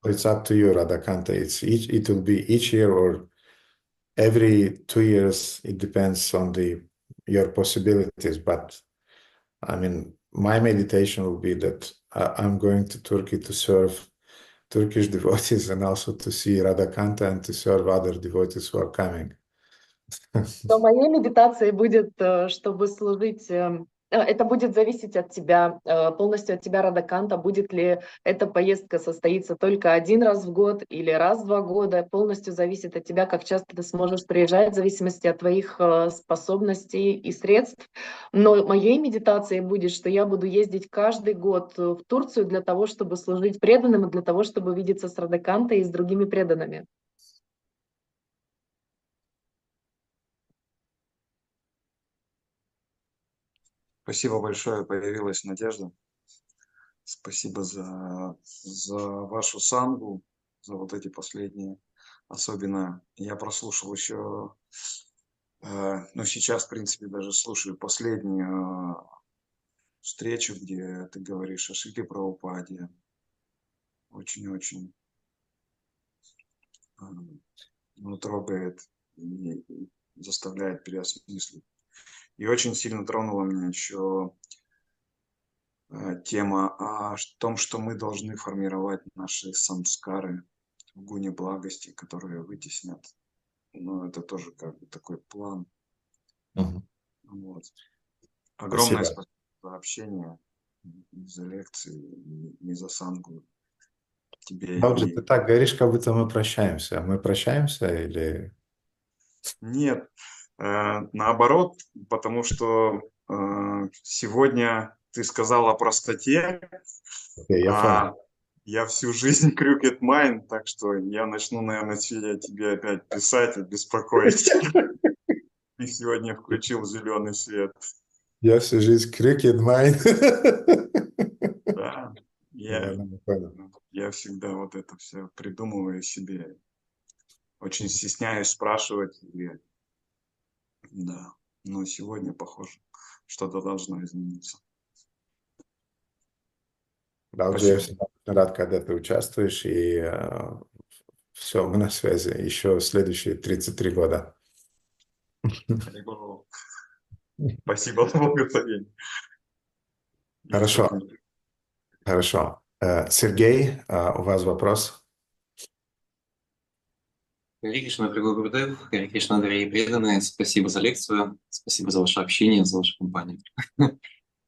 It's up to you, Radhakanta. It will be each year or every 2 years. It depends on your possibilities. But my meditation will be that I'm going to Turkey to serve Turkish devotees and also to see Radhakanta and to serve other devotees who are coming. Но моей медитацией будет, чтобы служить. Это будет зависеть от тебя, полностью от тебя, Радаканта. Будет ли эта поездка состоится только 1 раз в год или раз в 2 года, полностью зависит от тебя, как часто ты сможешь приезжать, в зависимости от твоих способностей и средств. Но моей медитацией будет, что я буду ездить каждый год в Турцию для того, чтобы служить преданным, и для того, чтобы видеться с Радакантой и с другими преданными. Спасибо большое, появилась надежда. Спасибо за вашу сангу, за вот эти последние. Особенно я прослушал еще, сейчас, в принципе, даже слушаю последнюю встречу, где ты говоришь о Шриле Прабхупаде. Очень-очень трогает и заставляет переосмыслить. И очень сильно тронула меня еще тема о том, что мы должны формировать наши самскары в гуне благости, которые вытеснят. Это тоже как бы такой план. Вот. Огромное спасибо за общение, за лекции и за сангу. Тебе Ты так говоришь, как будто мы прощаемся. Мы прощаемся или... Нет, наоборот, потому что сегодня ты сказал о простоте, я всю жизнь крюкет mind, так что я начну, наверное, тебе опять писать и беспокоить. Ты сегодня включил зеленый свет. Я всю жизнь крюкет mind. Да, я всегда вот это все придумываю себе. Очень стесняюсь спрашивать. Да, но сегодня, похоже, что-то должно измениться. Да, уже я всегда рад, когда ты участвуешь, и все, мы на связи еще следующие 33 года. Спасибо за благословение. Хорошо. Сергей, у вас вопрос? Харе Кришна, дорогой Гурудев, Харе Кришна, дорогие преданные, спасибо за лекцию, спасибо за ваше общение, за вашу компанию. У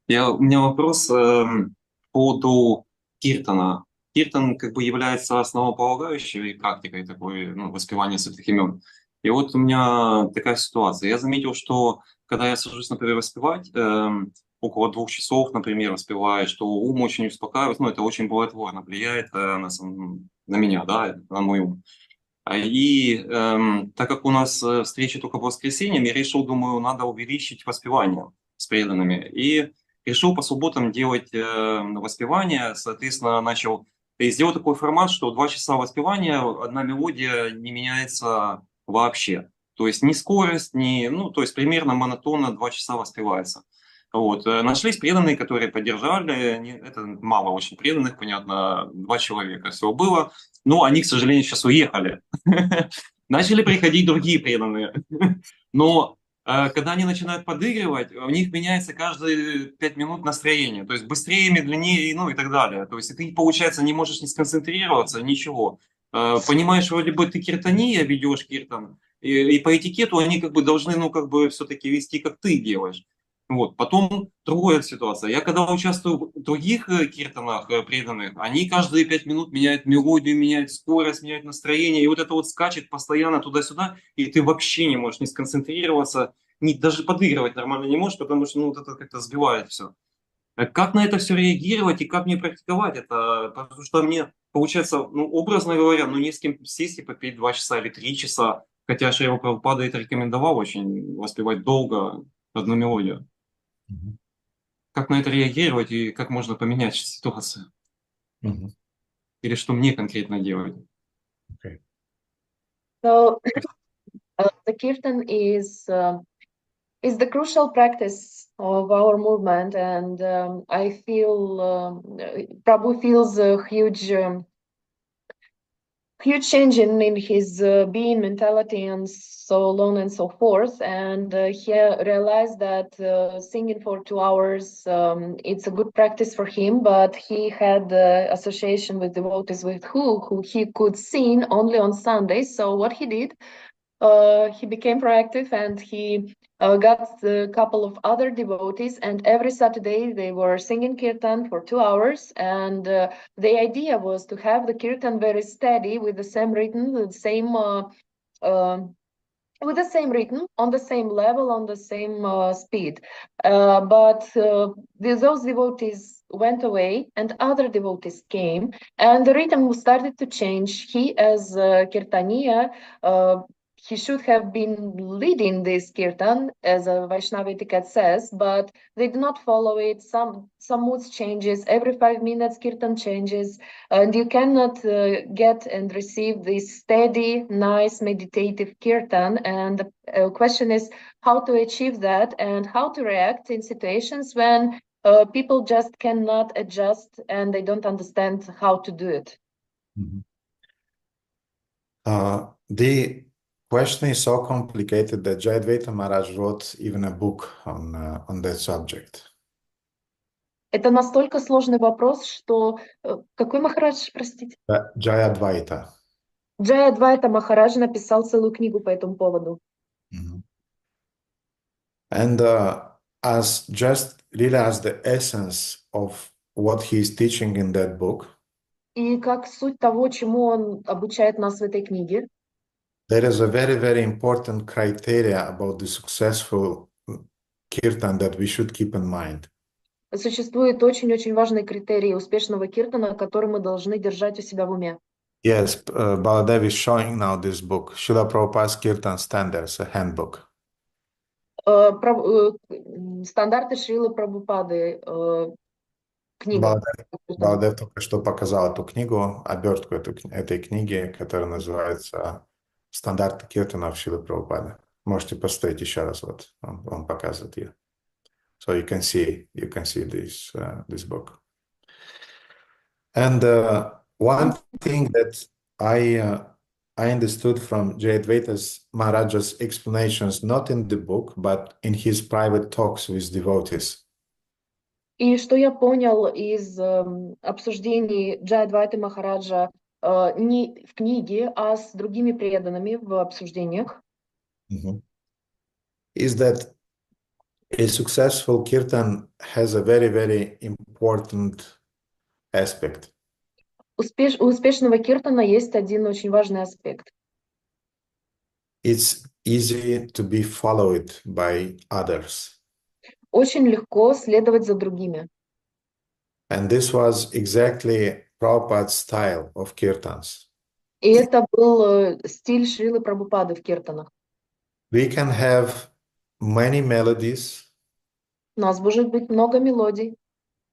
меня вопрос по поводу киртана. Киртан как бы является основополагающей практикой такой, воспевания святых имен. И вот у меня такая ситуация. Я заметил, что когда я сажусь, например, воспевать, около 2 часов, например, воспеваю, что ум очень успокаивает, это очень благотворно влияет на меня, да, на мой ум. И так как у нас встреча только по воскресеньям, я решил, думаю, надо увеличить воспевание с преданными. И решил по субботам делать воспевание, соответственно, начал сделать такой формат, что 2 часа воспевания, одна мелодия не меняется вообще. То есть ни скорость, то есть примерно монотонно 2 часа воспевается. Вот. Нашлись преданные, которые поддержали, это мало очень преданных, понятно, 2 человека всего было, но они, к сожалению, сейчас уехали. Начали приходить другие преданные. Но когда они начинают подыгрывать, у них меняется каждые 5 минут настроение, то есть быстрее, медленнее, и так далее. То есть ты, получается, не можешь не сконцентрироваться, ничего. Понимаешь, вроде бы ты киртания ведешь киртан, и по этикету они как бы должны, все-таки вести, как ты делаешь. Вот. Потом другая ситуация. Я когда участвую в других киртанах преданных, они каждые 5 минут меняют мелодию, меняют скорость, меняют настроение. И вот это вот скачет постоянно туда-сюда, и ты вообще не можешь не сконцентрироваться. даже подыгрывать нормально не можешь, потому что, ну, вот это как-то сбивает все. Как на это все реагировать и как мне практиковать это? Потому что мне, получается, ну, образно говоря, ну, не с кем сесть и попить 2 часа или 3 часа, хотя Шрила Прабхупада это рекомендовал очень воспевать долго одну мелодию. Mhm. Как на это реагировать и как можно поменять ситуацию? Mhm. Или что мне конкретно делать? Okay. So the kirtan is the crucial practice of our movement, and I feel Prabhu feels a huge change in his being, mentality, and so on and so forth. And he realized that singing for 2 hours, it's a good practice for him, but he had association with devotees with who he could sing only on Sundays. So what he did, he became proactive, and he got a couple of other devotees, and every Saturday they were singing kirtan for 2 hours. And the idea was to have the kirtan very steady, with the same rhythm, with the same rhythm, on the same level, on the same speed. But those devotees went away and other devotees came, and the rhythm started to change. He, as Kirtaniya, he should have been leading this kirtan, as a Vaishnava etiquette says, but they do not follow it. Some moods changes, every 5 minutes kirtan changes, and you cannot get and receive this steady, nice, meditative kirtan. And the question is how to achieve that and how to react in situations when people just cannot adjust and they don't understand how to do it. Mhm. The question is so complicated that Jayadvaita Maharaj wrote even a book on that subject. Это настолько сложный вопрос, что... Какой Махарадж, простите? Jayadvaita. Джайадвайта Махарадж написал целую книгу по этому поводу. Mhm. And as the essence of what he is teaching in that book, И как суть того, чему он обучает нас в этой книге, there is a very, very important criteria about the successful kirtan that we should keep in mind. существует очень-очень важный критерий успешного киртана, который мы должны держать у себя в уме. Yes, Baladev is showing now this book, Srila Prabhupada's Kirtan Standards, a handbook. Стандарты Шрилы Прабхупады, книга. Баладев только что показал эту книгу, обертку этой книги, которая называется «Стандарты киртанов Шрилы Прабхупады». Можете поставить еще раз, вот он показывает ее. So you can see this book. And one thing that I understood from Jayadvaita Maharaja's explanations, not in the book, but in his private talks with devotees. И что я понял из обсуждений Джайадвайты Махараджа не в книге, а с другими преданными в обсуждениях, is that a successful kirtan has a very, very important aspect. у успешного киртана есть один очень важный аспект. It's easy to be followed by others. Очень легко следовать за другими. And this was exactly Prabhupada's style of kirtans. И это был стиль Шрилы Прабхупады в киртанах. We can have many melodies, У нас может быть много мелодий.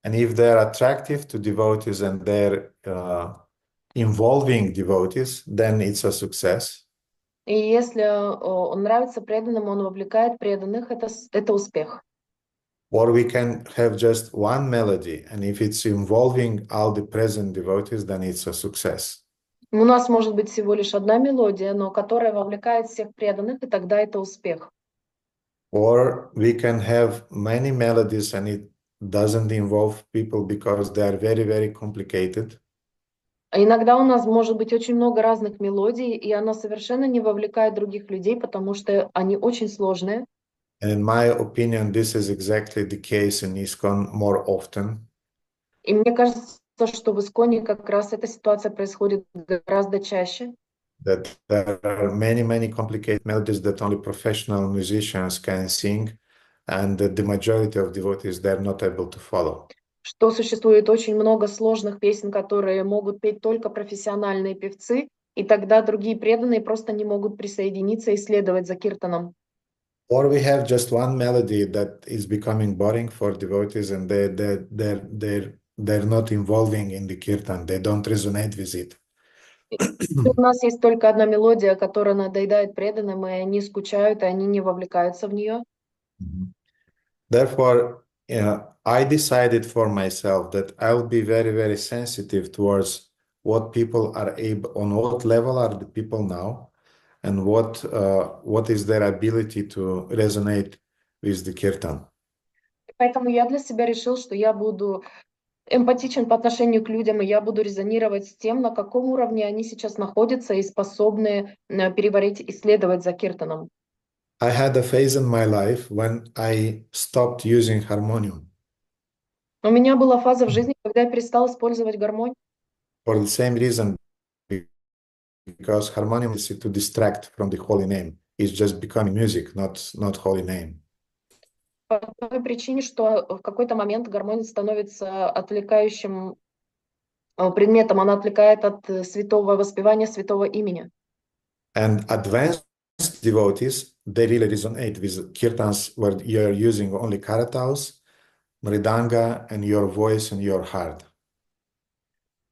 and if they're attractive to devotees and they're involving devotees, then it's a success. И если он нравится преданным, он вовлекает преданных, это успех. Or we can have just one melody, and if it's involving all the present devotees, then it's a success. У нас может быть всего лишь одна мелодия, но которая вовлекает всех преданных, и тогда это успех. Or we can have many melodies and it doesn't involve people because they are very, very complicated. А иногда у нас может быть очень много разных мелодий, и она совершенно не вовлекает других людей, потому что они очень сложные. And in my opinion, this is exactly the case in ISKCON more often. И мне кажется, что в Исконе как раз эта ситуация происходит гораздо чаще. that there are many, many complicated melodies that only professional musicians can sing, and that the majority of devotees, they're not able to follow. Что существует очень много сложных песен, которые могут петь только профессиональные певцы, и тогда другие преданные просто не могут присоединиться и следовать за киртаном. Or we have just one melody that is becoming boring for devotees, and they're not involving in the kirtan. They don't resonate with it. У нас есть только одна мелодия, которая надоедает преданным, и они скучают, и они не вовлекаются в нее. Therefore, I decided for myself that I'll be very, very sensitive towards what people are able, on what level are the people now, and what is their ability to resonate with the kirtan. Поэтому я для себя решил, что я буду эмпатичен по отношению к людям, и я буду резонировать с тем, на каком уровне они сейчас находятся и способны переварить и следовать за киртаном. I had a phase in my life when I stopped using harmonium У меня была фаза в жизни, когда я перестал использовать гармонь, for the same reason, because harmonium is to distract from the holy name. It's just becoming music, not holy name. по той причине, что в какой-то момент гармония становится отвлекающим предметом, она отвлекает от святого воспевания святого имени. And advanced devotees, they really resonate with kirtans where you're using only karataus, mridanga, and your voice and your heart.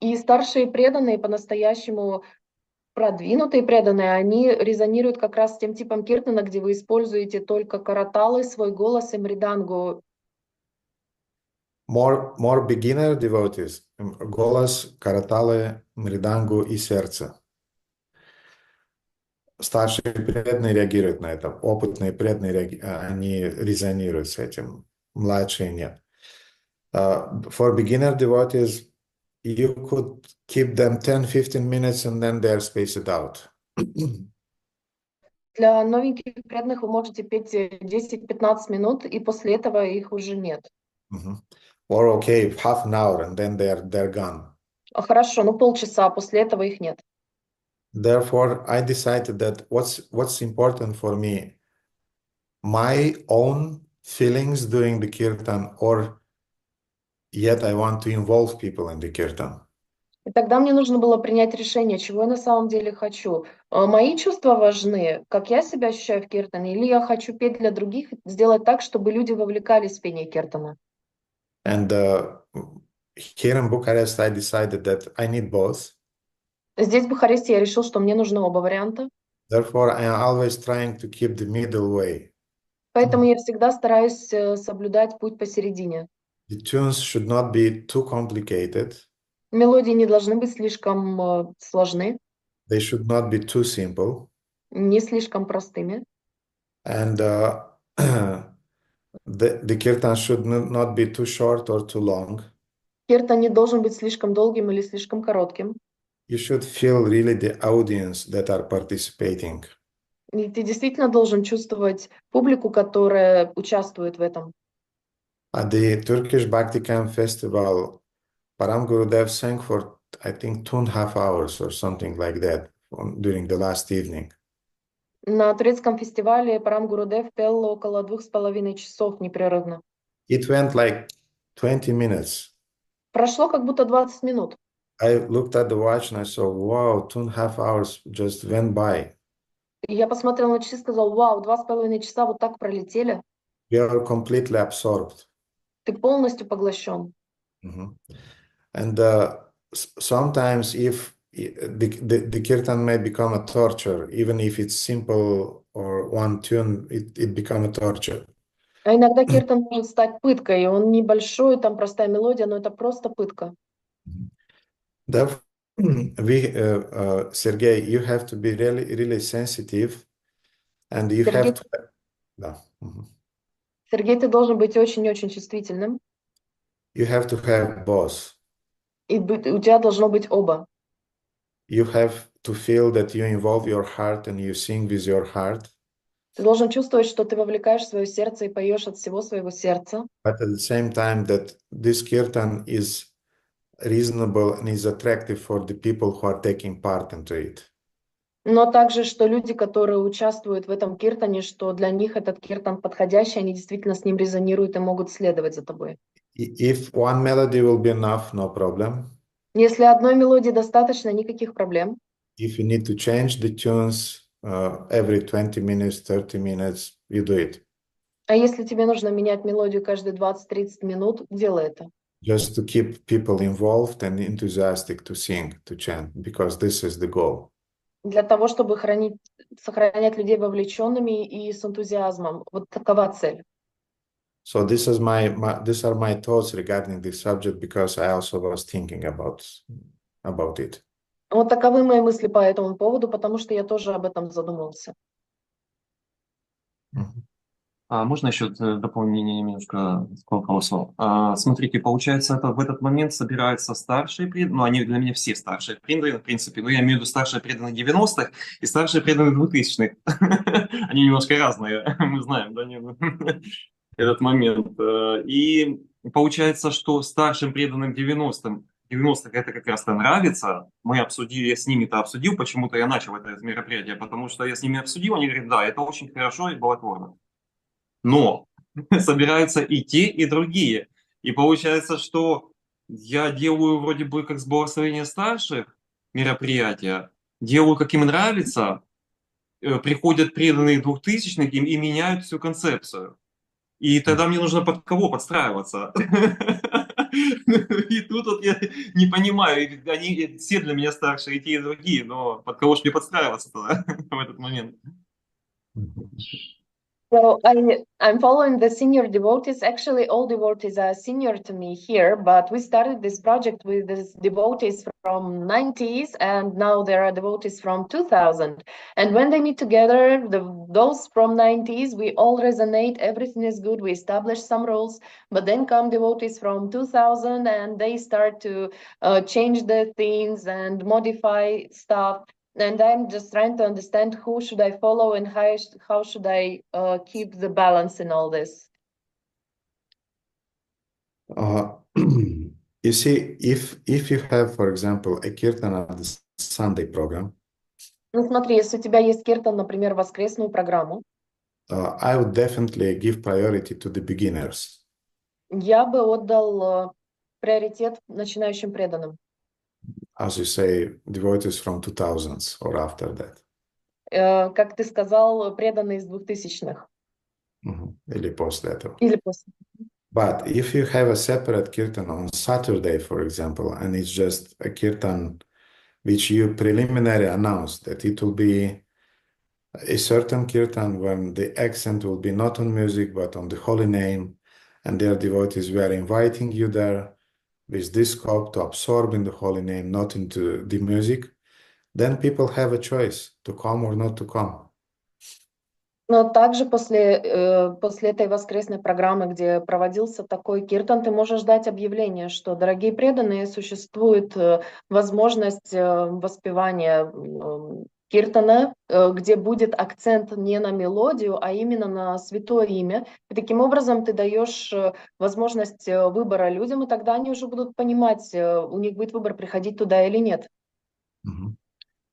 И старшие преданные, по-настоящему продвинутые преданные, они резонируют как раз с тем типом киртана, где вы используете только караталы, свой голос и мридангу. More beginner devotees, голос, караталы, мридангу и сердце. Старшие преданные реагируют на это, опытные преданные, они резонируют с этим, младшие нет. For beginner devotees, you could keep them 10-15 minutes and then they're spaced out. Для новеньких преданных вы можете петь 10-15 минут, и после этого их уже нет. Or okay, half an hour and then they're gone. Хорошо, ну полчаса, а после этого их нет. Therefore, I decided that what's important for me, my own feelings during the kirtan, or yet I want to involve people in the kirtan. И тогда мне нужно было принять решение, чего я на самом деле хочу. Мои чувства важны, как я себя ощущаю в киртане, или я хочу петь для других, сделать так, чтобы люди вовлекались в пение киртана. And here in Bucharest, I decided that I need both. Здесь, в Бухаресте, я решил, что мне нужны оба варианта. Therefore, I am always trying to keep the middle way. Поэтому я всегда стараюсь соблюдать путь посередине. The tunes should not be too complicated. Мелодии не должны быть слишком сложны, They should not be too simple. не слишком простыми. And the kirtan should not be too short or too long. Киртан не должен быть слишком долгим или слишком коротким. You should feel really the audience that are participating. И ты действительно должен чувствовать публику, которая участвует в этом. At the Turkish Bhakti Camp Festival, Param Gurudev sang for, I think, 2.5 hours or something like that during the last evening. На турецком фестивале Парам Гурудев пел около 2,5 часов непрерывно. It went like 20 minutes. Прошло как будто 20 минут. I looked at the watch and I saw, wow, 2.5 hours just went by. И я посмотрела на часы и сказала, вау, 2,5 часа вот так пролетели. You are completely absorbed. Ты полностью поглощен. And sometimes if the kirtan may become a torture, even if it's simple or one tune, it become a torture. А иногда киртан может стать пыткой. Он небольшой, там простая мелодия, но это просто пытка. Therefore, Sergey, you have to be really, really sensitive, and you have to. Да. Сергей, ты должен быть очень-очень чувствительным. You have to have both. И у тебя должно быть оба. You have to feel that you involve your heart and you sing with your heart. Ты должен чувствовать, что ты вовлекаешь свое сердце и поешь от всего своего сердца. But at the same time that this kirtan is reasonable and is attractive for the people who are taking part into it. Но также, что люди, которые участвуют в этом киртане, что для них этот киртан подходящий, они действительно с ним резонируют и могут следовать за тобой. If one melody will be enough, no problem. Если одной мелодии достаточно, никаких проблем. If you need to change the tunes every 20 minutes, 30 minutes, you do it. А если тебе нужно менять мелодию каждые 20-30 минут, делай это. Just to keep people involved and enthusiastic to sing, to chant, because this is the goal. Для того, чтобы сохранять людей вовлеченными и с энтузиазмом. Вот такова цель. So these are my thoughts regarding this subject, because I also was thinking about it. Вот таковы мои мысли по этому поводу, потому что я тоже об этом задумался. А можно еще дополнение немножко к вопросу? Смотрите, получается, это в этот момент собираются старшие преданные, ну, они для меня все старшие преданные, в принципе, но я имею в виду старшие преданные 90-х и старшие преданные 2000-х. Они немножко разные, мы знаем, да, этот момент. И получается, что старшим преданным 90-х это как раз-то нравится. Мы обсудили, я с ними это обсудил, почему-то я начал это мероприятие, потому что я с ними обсудил, они говорят, да, это очень хорошо и благотворно. Но собираются и те, и другие. И получается, что я делаю вроде бы как с благословения старших мероприятия, делаю, как им нравится, приходят преданные 2000-х и меняют всю концепцию. И тогда мне нужно под кого подстраиваться. И тут вот я не понимаю, они все для меня старшие, и те, и другие, но под кого же мне подстраиваться тогда в этот момент? So I'm following the senior devotees. Actually, all devotees are senior to me here, but we started this project with these devotees from 90s, and now there are devotees from 2000. And when they meet together, those from 90s, we all resonate, everything is good, we establish some rules, but then come devotees from 2000 and they start to change the things and modify stuff. And I'm just trying to understand who should I follow and how should I keep the balance in all this. You see, if you have, for example, a kirtan at the Sunday program, Ну смотри, если у тебя есть киртан, например, воскресную программу, I would definitely give priority to the beginners. я бы отдал приоритет начинающим преданным. As you say, devotees from 2000s or after that. Как ты сказал, преданные из 2000-х. Или после этого. Или после. But if you have a separate kirtan on Saturday, for example, and it's just a kirtan which you preliminary announced that it will be a certain kirtan when the accent will be not on music but on the holy name, and their devotees were inviting you there with this scope to absorb in the holy name, not into the music, then people have a choice to come or not to come. Но также после этой воскресной программы, где проводился такой киртан, ты можешь дать объявление, что, дорогие преданные, существует возможность воспевания киртана, где будет акцент не на мелодию, а именно на святое имя. И таким образом ты даешь возможность выбора людям, и тогда они уже будут понимать, у них будет выбор, приходить туда или нет.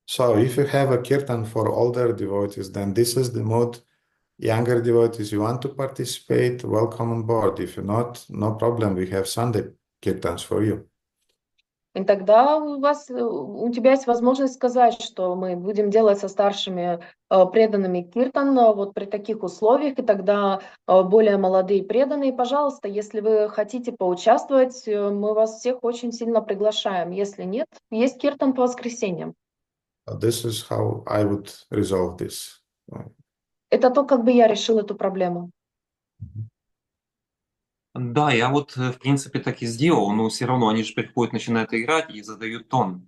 So if you have a kirtan for older devotees, then this is the mood. Younger devotees, you want to participate, welcome on board. If you're not, no problem, we have Sunday kirtans for you. И тогда у тебя есть возможность сказать, что мы будем делать со старшими преданными киртан вот при таких условиях, и тогда более молодые преданные, пожалуйста, если вы хотите поучаствовать, мы вас всех очень сильно приглашаем. Если нет, есть киртан по воскресеньям. This is how I would resolve this. Это то, как бы я решил эту проблему. Да, я вот, в принципе, так и сделал, но все равно они же приходят, начинают играть и задают тон.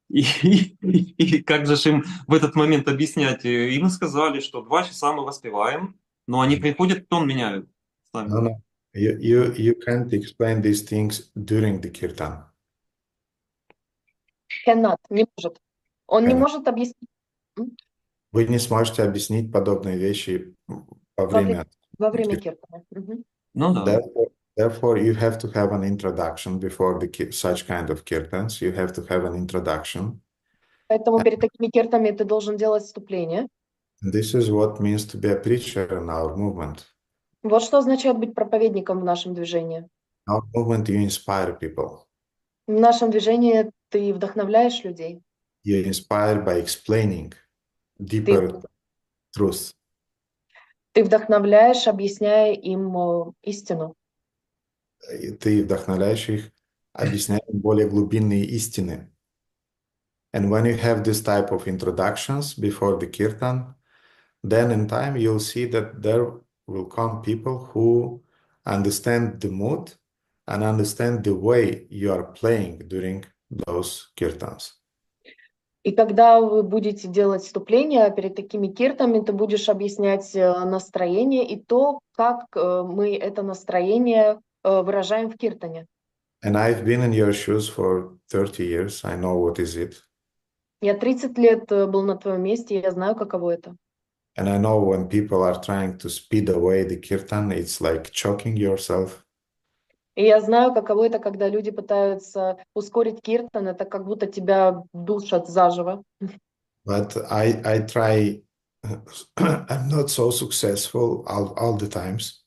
И как же им в этот момент объяснять? Им сказали, что 2 часа мы воспеваем, но они приходят, тон меняют. No. You can't explain these things during the kirtan. Cannot, не может. Он не может объяснить. Вы не сможете объяснить подобные вещи во время киртана. Ну да. Therefore, you have to have an introduction before such kind of kirtans. You have to have an introduction. Поэтому перед такими киртами ты должен делать вступление. And this is what means to be a preacher in our movement. Вот что означает быть проповедником в нашем движении. In our movement, you inspire people. В нашем движении ты вдохновляешь людей. You inspire by explaining Ты, deeper truth. ты вдохновляешь, объясняя им истину. Ты вдохновляешь их, объясняя им более глубинные истины. And when you have this type of introductions before the kirtan, then in time you'll see that there will come people who understand the mood and understand the way you are playing during those kirtans. И когда вы будете делать вступление перед такими киртами, ты будешь объяснять настроение и то, как мы это настроение выражаем в киртане. And I've been in your shoes for 30 years. I know what is it. Я 30 лет был на твоем месте, и я знаю, каково это. And I know when people are trying to speed away the kirtan, it's like choking yourself. И я знаю, каково это, когда люди пытаются ускорить киртан, это как будто тебя душат заживо. But I try, I'm not so successful all the times.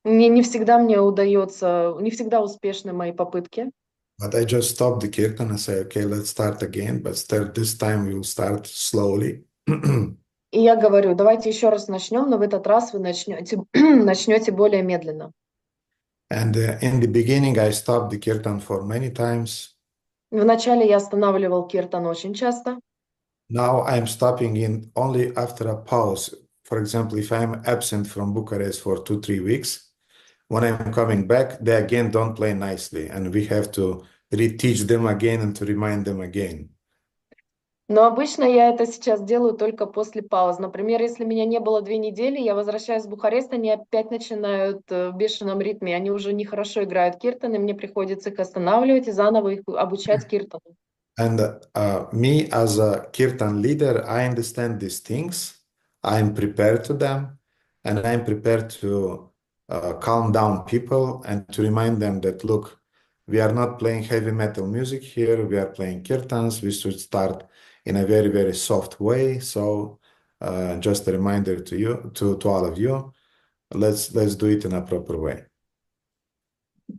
Не всегда мне удается, не всегда успешны мои попытки. But I just stop the kirtan and say, okay, let's start again. But this time we will start slowly. И я говорю, давайте еще раз начнем, но в этот раз вы начнете более медленно. And in the beginning, I stopped the kirtan for many times. Вначале я останавливал киртан очень часто. Now I'm stopping in only after a pause. For example, if I'm absent from Bucharest for 2-3 weeks, when I'm coming back, they again don't play nicely, and we have to reteach them again and to remind them again. Но обычно я это сейчас делаю только после пауз. Например, если меня не было 2 недели, я возвращаюсь в Бухарест, они опять начинают в бешеном ритме. Они уже нехорошо играют киртан, и мне приходится их останавливать и заново их обучать киртану. And me as a kirtan leader, I understand these things. I'm prepared to them, and I'm prepared to calm down people and to remind them that, look, we are not playing heavy metal music here. We are playing kirtans. We should start in a very, very soft way. So just a reminder to you, to all of you, let's do it in a proper way.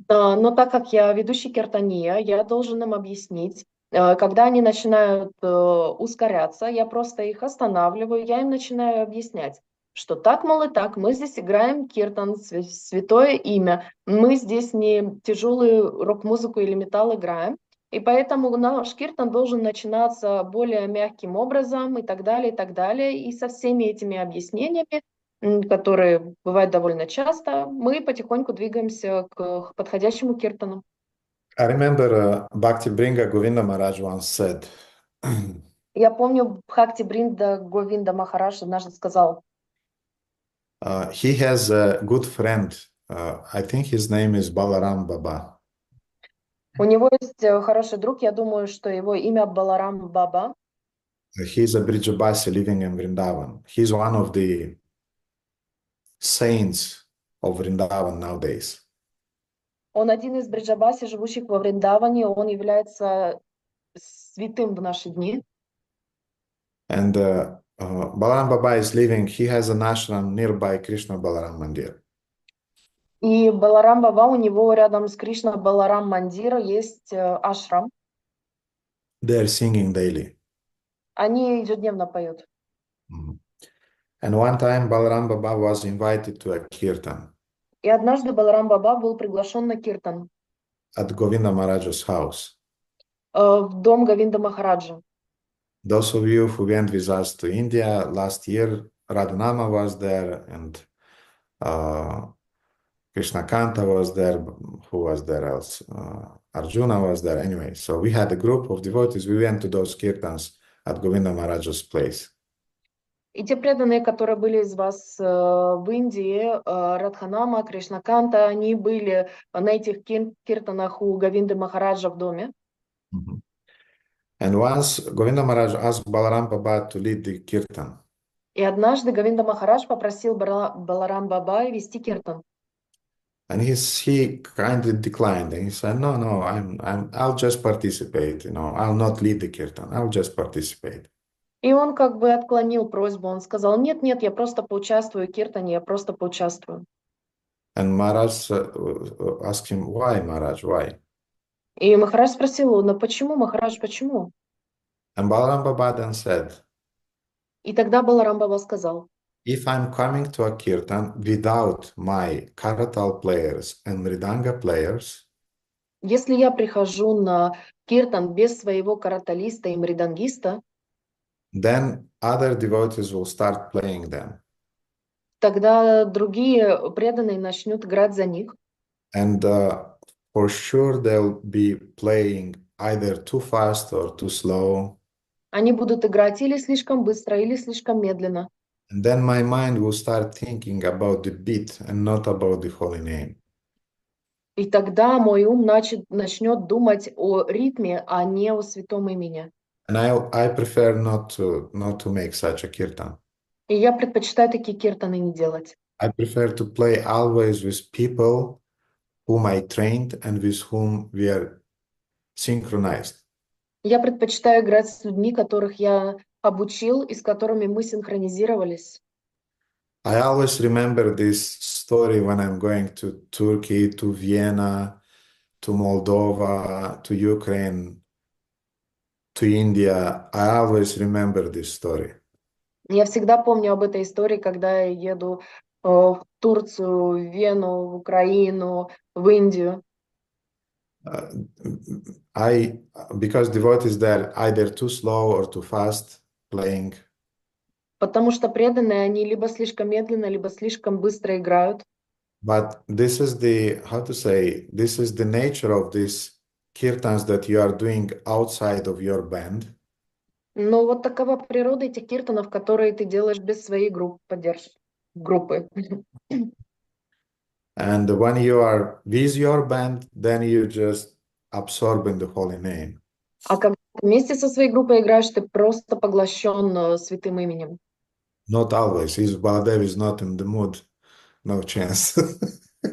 Но так как я ведущий киртания, я должен им объяснить, когда они начинают ускоряться, я просто их останавливаю, я им начинаю объяснять, что так, мол, и так, мы здесь играем киртан, святое имя, мы здесь не тяжелую рок-музыку или металл играем, и поэтому наш киртан должен начинаться более мягким образом и так далее, и так далее. И со всеми этими объяснениями, которые бывают довольно часто, мы потихоньку двигаемся к подходящему киртану. I remember Bhakti Bringa Govinda Maharaj once said, Я помню, Бхакти Бринда Говинда Махарадж однажды сказал, he has a good friend. I think his name is Balaram Baba. у него есть хороший друг, я думаю, что его имя Баларам Баба. He's a Brijabasi living in Vrindavan. He's one of the saints of Vrindavan nowadays. Он один из Бриджабаси, живущих во Вриндаване, он является святым в наши дни. And Balaram Baba is living, he has an ashram nearby Krishna Balaram Mandir. И Баларам Баба, у него рядом с Кришна Баларам Мандира есть ашрам. They are singing daily. Они ежедневно поют. And one time Balaram Baba was invited to a kirtan И однажды Баларам Баба был приглашен на киртан at Govinda Maharaj's house. в дом Говинда Махараджа. Those of you who went with us to India last year, Radhanama was there, and Krishna Kanta was there. Who was there else? Arjuna was there. Anyway, so we had a group of devotees. We went to those kirtans at Govinda Maharaj's place. И те преданные, которые были из вас в Индии, Радханама, Кришнаканта, они были на этих киртанах у Говинды Махараджа в доме. And once Govinda Maharaj asked Balaram Baba to lead the kirtan. И однажды Говинда Махарадж попросил Баларам Баба вести киртан. And he kindly declined, and he said, "No, no, I'll just participate. I'll not lead the kirtan. I'll just participate." И он как бы отклонил просьбу, он сказал, нет, я просто поучаствую в киртане, я просто поучаствую. And Maharaj asked him, "Why, Maharaj? Why?" И Махарадж спросил, ну почему, Махарадж, почему? And Balaram Baba then said, И тогда Баларам Баба сказал, "If I'm coming to a kirtan without my karatal players and mridanga players, если я прихожу на киртан без своего караталиста и мридангиста, then other devotees will start playing them. тогда другие преданные начнут играть за них. And for sure they'll be playing either too fast or too slow. Они будут играть или слишком быстро, или слишком медленно. And then my mind will start thinking about the beat and not about the holy name. И тогда мой ум начнет думать о ритме, а не о святом имени. And I prefer not to make such a kirtan. И я предпочитаю такие киртаны не делать. I prefer to play always with people whom I trained and with whom we are synchronized. Я предпочитаю играть с людьми, которых я обучил и с которыми мы синхронизировались. I always remember this story when I'm going to Turkey, to Vienna, to Moldova, to Ukraine, to India. I always remember this story. Я всегда помню об этой истории, когда я еду в Турцию, в Вену, в Украину, в Индию. Because devotees there either too slow or too fast playing. Потому что преданные, они либо слишком медленно, либо слишком быстро играют. But this is this is the nature of these kirtans that you are doing outside of your band. Но вот такова природа этих киртанов, которые ты делаешь без своей группы. And when you are with your band, then you just absorb in the holy name. А когда ты вместе со своей группой играешь, ты просто поглощен святым именем. Not always. If Baladev is not in the mood, no chance.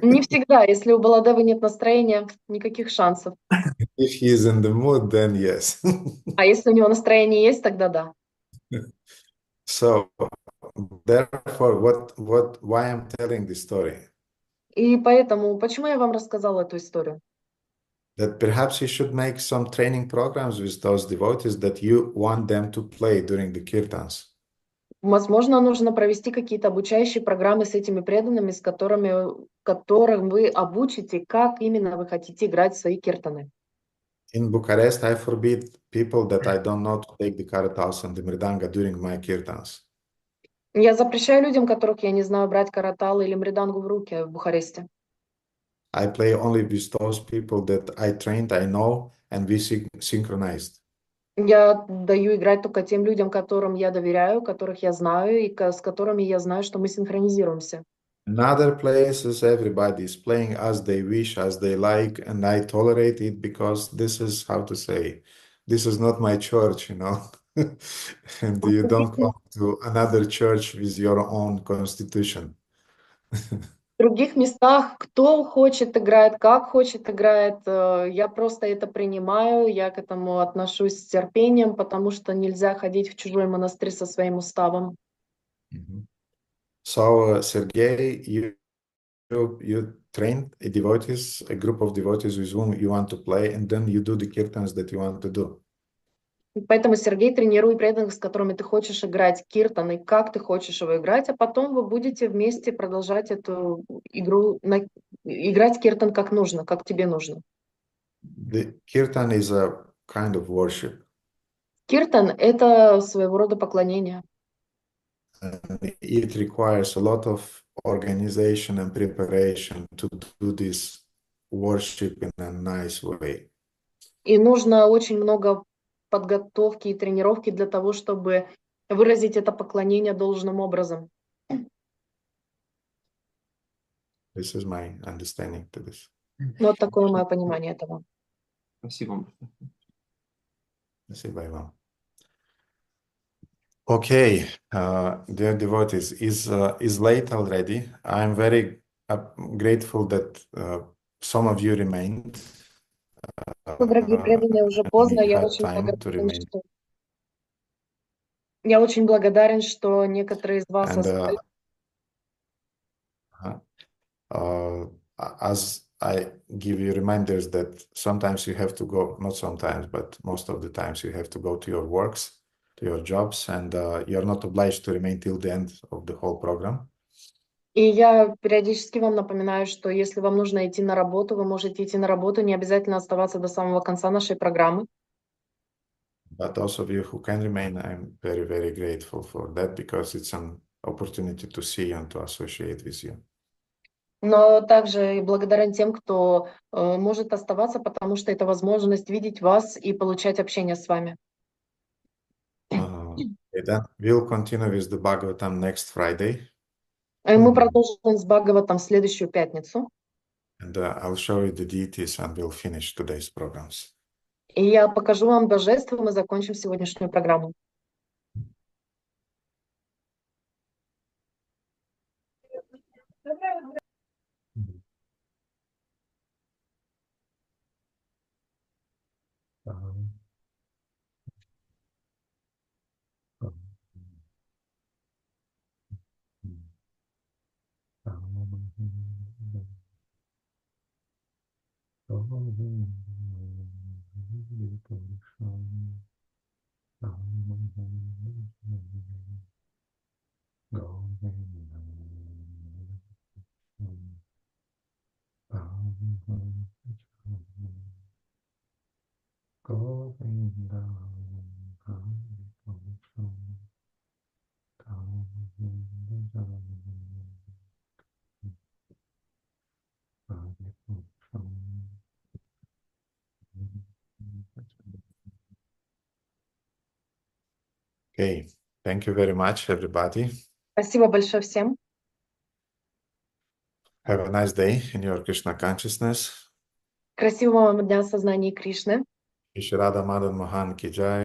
Не всегда. Если у Баладевы нет настроения, никаких шансов. If he is in the mood, then yes. А если у него настроение есть, тогда да. So, therefore, why I'm telling this story? И поэтому, почему я вам рассказала эту историю? That perhaps you should make some training programs with those devotees that you want them to play during the kirtans. Возможно, нужно провести какие-то обучающие программы с этими преданными, которым вы обучите, как именно вы хотите играть в свои киртаны. In Bucharest, I forbid people that I don't know to take the karatals and the mridanga during my kirtans. Я запрещаю людям, которых я не знаю, брать каратал или мридангу в руки в Бухаресте. I play only with those people that I trained, I know, and we synchronized. Я даю играть только тем людям, которым я доверяю, которых я знаю, и с которыми я знаю, что мы синхронизируемся. In other places, everybody is playing as they wish, as they like, and I tolerate it because this is, this is not my church, And you don't come to another church with your own constitution. В других местах кто хочет играет, как хочет играет, я просто это принимаю, я к этому отношусь с терпением, потому что нельзя ходить в чужой монастырь со своим уставом. So, Sergey, you train a group of devotees with whom you want to play, and then you do the kirtans that you want to do. Поэтому, Сергей, тренируй преданных, с которыми ты хочешь играть киртан, и как ты хочешь его играть, а потом вы будете вместе продолжать эту игру, играть киртан как нужно, как тебе нужно. The kirtan is a kind of worship. Киртан — это своего рода поклонение. It requires a lot of organization and preparation to do this worship in a nice way. И нужно очень много подготовки и тренировки для того, чтобы выразить это поклонение должным образом. This is my understanding to this. Вот такое мое понимание этого. Спасибо. Спасибо вам. Okay, dear devotees, is late already. I'm very I'm grateful that some of you remained. Дорогие преданные, уже And поздно. you Я had очень time to благодарен, remain. что некоторые из вас And остались. as I give you reminders that sometimes you have to go, not sometimes, but most of the times you have to go to your works, to your jobs, and you're not obliged to remain till the end of the whole program. И я периодически вам напоминаю, что если вам нужно идти на работу, вы можете идти на работу, не обязательно оставаться до самого конца нашей программы. But those of you who can remain, I'm very, very grateful for that because it's an opportunity to see and to associate with you. Но также и благодарен тем, кто может оставаться, потому что это возможность видеть вас и получать общение с вами. Okay, then we'll continue with the Bhagavatam next Friday. Мы продолжим с Бхагаватам в следующую пятницу. And I'll show you the deities and we'll finish today's programs. И я покажу вам божество, и мы закончим сегодняшнюю программу. Okay, thank you very much, everybody. Спасибо большое всем. Have a nice day in your Krishna consciousness. Красивого вам дня в сознании Кришны. Shri Radha Madan Mohan ki jai.